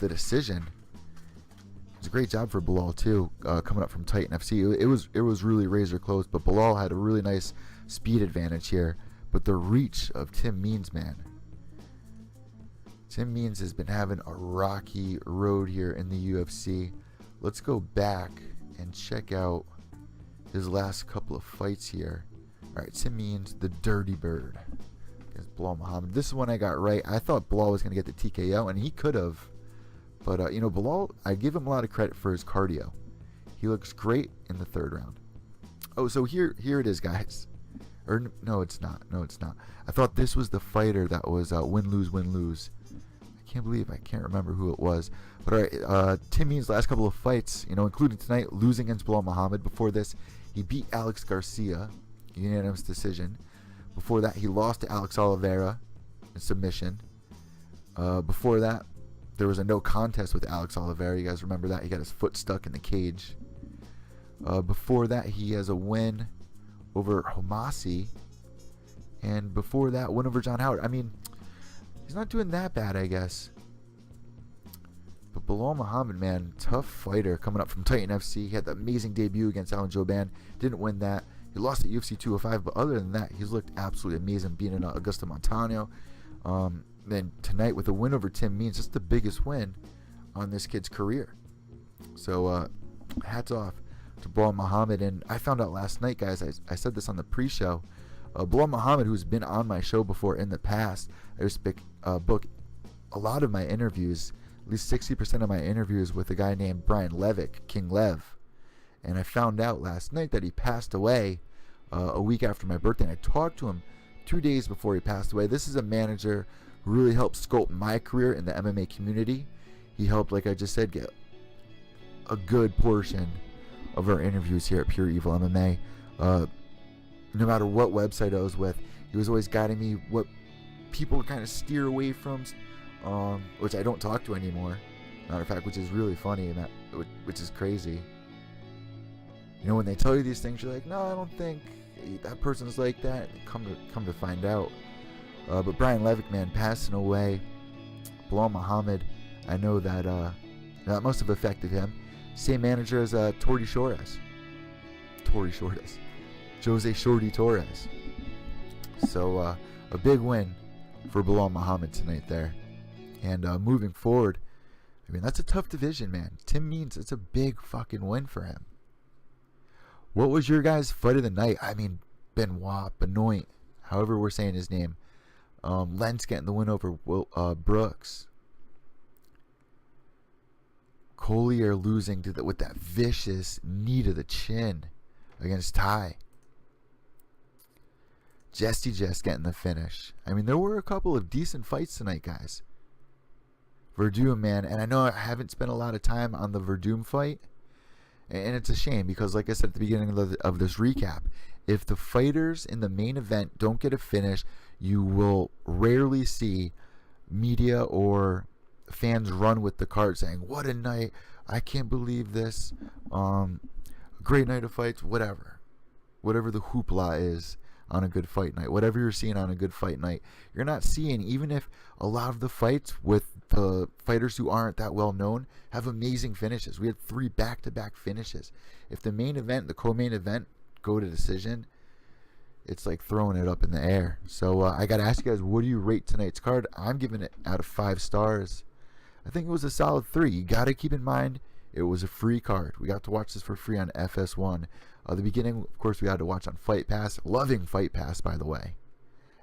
decision. It was a great job for Bilal too, coming up from Titan FC. It was really razor close, but Bilal had a really nice speed advantage here. But the reach of Tim Means, man. Tim Means has been having a rocky road here in the UFC. Let's go back and check out his last couple of fights here. Alright, Tim Means, the Dirty Bird against Bilal Muhammad. This is one I got right. I thought Bilal was going to get the TKO, and he could have. But, Bilal, I give him a lot of credit for his cardio. He looks great in the 3rd round. Oh, so here it is, guys. Or, no, it's not. I thought this was the fighter that was win-lose, win-lose. I can't remember who it was. But alright, Tim Means' last couple of fights, including tonight, losing against Bilal Muhammad. Before this, he beat Alex Garcia, unanimous decision. Before that, he lost to Alex Oliveira in submission. Before that, there was a no contest with Alex Oliveira. You guys remember that? He got his foot stuck in the cage. Before that, he has a win over Homasi. And before that, win over John Howard. I mean, he's not doing that bad, I guess. But Bilal Muhammad, man, tough fighter coming up from Titan FC. He had the amazing debut against Alan Jouban. Didn't win that. He lost at UFC 205, but other than that, he's looked absolutely amazing, beating Augusto Montano. Then tonight with a win over Tim Means, that's the biggest win on this kid's career. So hats off to Bilal Muhammad. And I found out last night, guys, I said this on the pre-show, Bilal Muhammad, who's been on my show before in the past, I just book a lot of my interviews, at least 60% of my interviews, with a guy named Brian Levick, King Lev. And I found out last night that he passed away a week after my birthday. And I talked to him 2 days before he passed away. This is a manager who really helped sculpt my career in the MMA community. He helped, like I just said, get a good portion of our interviews here at Pure Evil MMA. No matter what website I was with, he was always guiding me what people kind of steer away from, which I don't talk to anymore. Matter of fact, which is really funny, and which is crazy. When they tell you these things, you're like, no, I don't think that person's like that. Come to find out. But Brian Levick, man, passing away. Bilal Muhammad, I know that must have affected him. Same manager as Torrey Shores. Jose Shorty Torres. So a big win for Bilal Muhammad tonight there. And moving forward, I mean, that's a tough division, man. Tim Means, it's a big fucking win for him. What was your guys' fight of the night? I mean, Benoit, however we're saying his name. Lentz getting the win over Brooks. Collier losing with that vicious knee to the chin against Ty. Jess getting the finish. I mean, there were a couple of decent fights tonight, guys. Werdum, man. And I know I haven't spent a lot of time on the Werdum fight. And it's a shame because, like I said at the beginning of this recap, if the fighters in the main event don't get a finish, you will rarely see media or fans run with the card saying, "What a night! I can't believe this. Great night of fights." Whatever the hoopla is on a good fight night, whatever you're seeing on a good fight night, you're not seeing. Even if a lot of the fights with the fighters who aren't that well known have amazing finishes. We had 3 back-to-back finishes. If the main event, the co-main event, go to decision, it's like throwing it up in the air. So I got to ask you guys, what do you rate tonight's card? I'm giving it out of 5 stars. I think it was a solid 3. You got to keep in mind, it was a free card. We got to watch this for free on FS1. The beginning, of course, we had to watch on Fight Pass. Loving Fight Pass, by the way.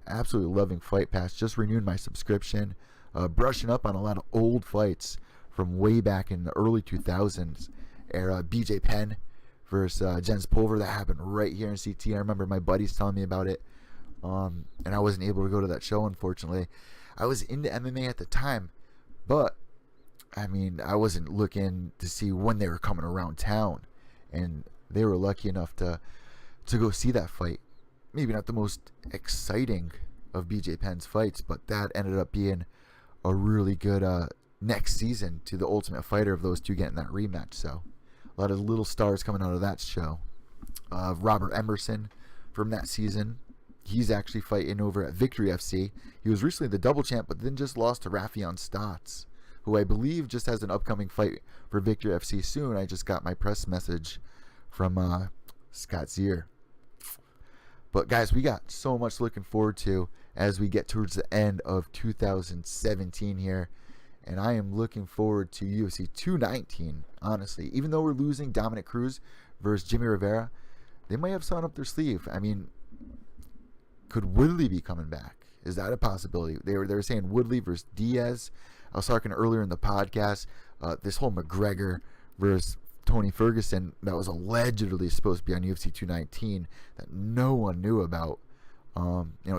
Absolutely loving Fight Pass. Just renewed my subscription. Brushing up on a lot of old fights from way back in the early 2000s era. BJ Penn versus Jens Pulver. That happened right here in CT. I remember my buddies telling me about it. And I wasn't able to go to that show, unfortunately. I was into MMA at the time, but I mean, I wasn't looking to see when they were coming around town. And they were lucky enough to go see that fight. Maybe not the most exciting of BJ Penn's fights, but that ended up being a really good next season to the Ultimate Fighter of those two getting that rematch. So a lot of little stars coming out of that show. Robert Emerson from that season, he's actually fighting over at Victory FC. He was recently the double champ, but then just lost to Rafion Stotts, who I believe just has an upcoming fight for Victory FC soon. I just got my press message from Scott Zier. But guys, we got so much looking forward to as we get towards the end of 2017 here. And I am looking forward to UFC 219, honestly. Even though we're losing Dominic Cruz versus Jimmy Rivera, they might have something up their sleeve. I mean, could Woodley be coming back? Is that a possibility? They were saying Woodley versus Diaz. I was talking earlier in the podcast, this whole McGregor versus Tony Ferguson that was allegedly supposed to be on UFC 219 that no one knew about.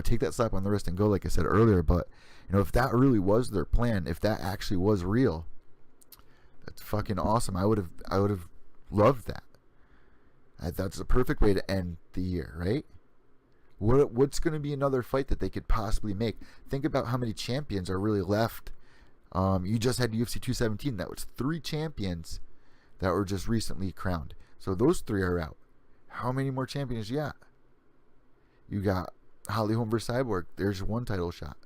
Take that slap on the wrist and go, like I said earlier. But if that really was their plan, if that actually was real, that's fucking awesome. I would have loved that. That's the perfect way to end the year, right? What's going to be another fight that they could possibly make? Think about how many champions are really left. You just had UFC 217. That was 3 champions that were just recently crowned. So those 3 are out. How many more champions you got? You got Holly Holm versus Cyborg. There's 1 title shot.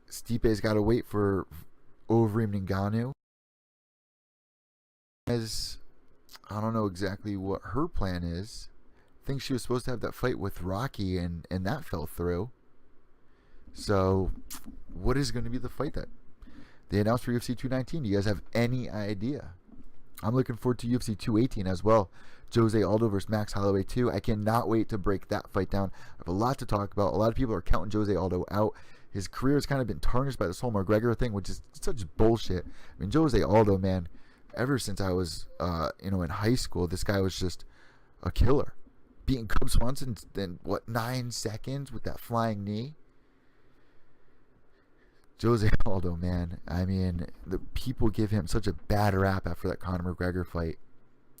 Stipe's got to wait for Overeem Ngannou. I don't know exactly what her plan is. I think she was supposed to have that fight with Rocky, and that fell through. So, what is going to be the fight that they announced for UFC 219? Do you guys have any idea? I'm looking forward to UFC 218 as well. Jose Aldo versus Max Holloway 2. I cannot wait to break that fight down. I have a lot to talk about. A lot of people are counting Jose Aldo out. His career has kind of been tarnished by this whole McGregor thing, which is such bullshit. I mean, Jose Aldo, man, ever since I was, in high school, this guy was just a killer. Beating Cub Swanson in, 9 seconds with that flying knee? Jose Aldo, man. I mean, the people give him such a bad rap after that Conor McGregor fight.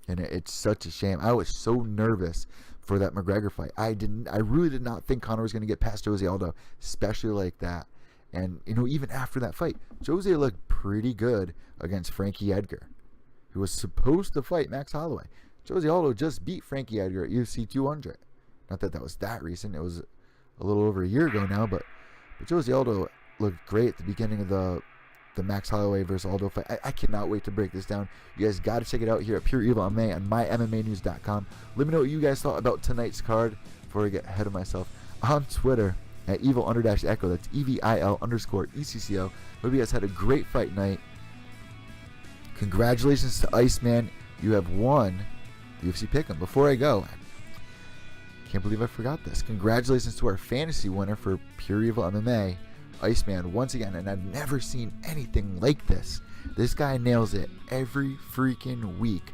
And it's such a shame. I was so nervous for that McGregor fight. I really did not think Conor was going to get past Jose Aldo, especially like that. And, even after that fight, Jose looked pretty good against Frankie Edgar, who was supposed to fight Max Holloway. Jose Aldo just beat Frankie Edgar at UFC 200. Not that was that recent. It was a little over a year ago now, but Jose Aldo looked great at the beginning of the Max Holloway versus Aldo fight. I cannot wait to break this down. You guys got to check it out here at Pure Evil MMA on mymmanews.com. Let me know what you guys thought about tonight's card before I get ahead of myself. On Twitter at evil_echo. That's EVIL_ECCO. Hope you guys had a great fight night. Congratulations to Iceman. You have won the UFC Pick'em. Before I go, I can't believe I forgot this. Congratulations to our fantasy winner for Pure Evil MMA, Iceman, once again. And I've never seen anything like this. This guy nails it every freaking week.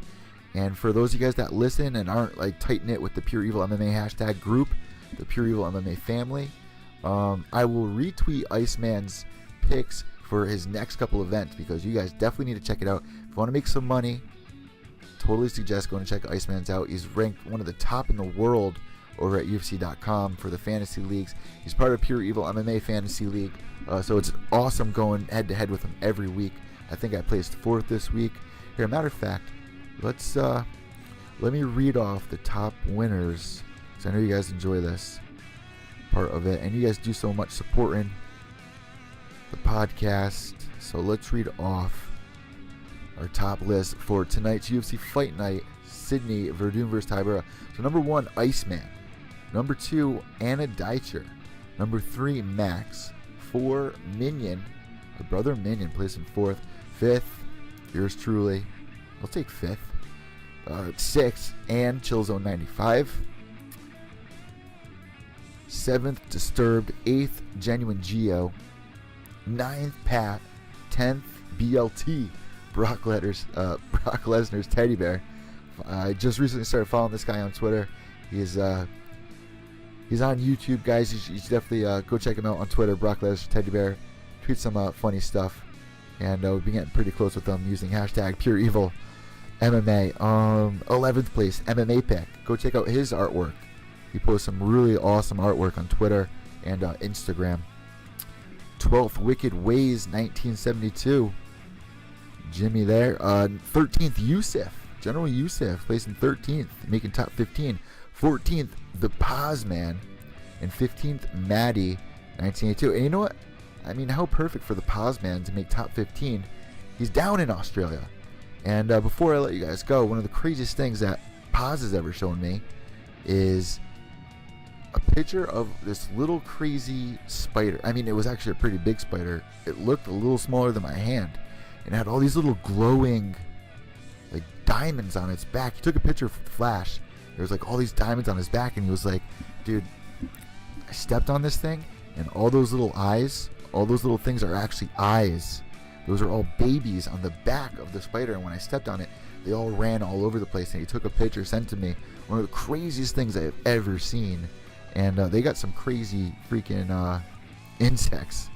And for those of you guys that listen and aren't tight-knit with the Pure Evil MMA hashtag group, the Pure Evil MMA family, I will retweet Iceman's picks for his next couple events because you guys definitely need to check it out. If you want to make some money, totally suggest going to check Iceman's out. He's ranked one of the top in the world over at UFC.com for the fantasy leagues. He's part of Pure Evil MMA Fantasy League, so it's awesome going head-to-head with him every week. I think I placed 4th this week. Here, matter of fact, let me read off the top winners because I know you guys enjoy this part of it, and you guys do so much supporting the podcast. So let's read off our top list for tonight's UFC Fight Night: Sydney, Werdum versus Tybura. So number 1, Iceman. Number 2, Anna Deicher. Number 3, Max. 4, Minion. My brother Minion placing 4th. 5th, yours truly. I'll take 5th. 6th, and Chillzone95. 7th, Disturbed. 8th, Genuine Geo. 9th, Pat. 10th, BLT. Brock Lesnar's Teddy Bear. I just recently started following this guy on Twitter. He's on YouTube, guys. You should definitely go check him out on Twitter. Brock Lesnar's Teddy Bear. Tweets some funny stuff. And we've been getting pretty close with them using hashtag Pure Evil MMA. 11th place, MMA Pick. Go check out his artwork. He posts some really awesome artwork on Twitter and Instagram. 12th, Wicked Ways 1972. Jimmy there. 13th, Yusuf. General Yusuf placing 13th, making top 15. 14th, The Paz Man. And 15th, Maddie 1982. And you know what? I mean, how perfect for The Paz Man to make top 15. He's down in Australia. And before I let you guys go, one of the craziest things that Paz has ever shown me is a picture of this little crazy spider. I mean, it was actually a pretty big spider. It looked a little smaller than my hand. And it had all these little glowing, like, diamonds on its back. He took a picture with flash. There was, like, all these diamonds on his back. And he was like, dude, I stepped on this thing. And all those little eyes, all those little things are actually eyes. Those are all babies on the back of the spider. And when I stepped on it, they all ran all over the place. And he took a picture, sent to me. One of the craziest things I've ever seen. And they got some crazy freaking insects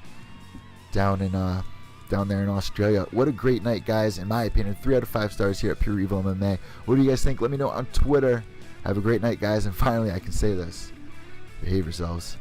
down there in Australia. What a great night, guys. In my opinion, 3 out of 5 stars here at Pure Evil MMA. What do you guys think? Let me know on Twitter. Have a great night, guys. And finally, I can say this. Behave yourselves.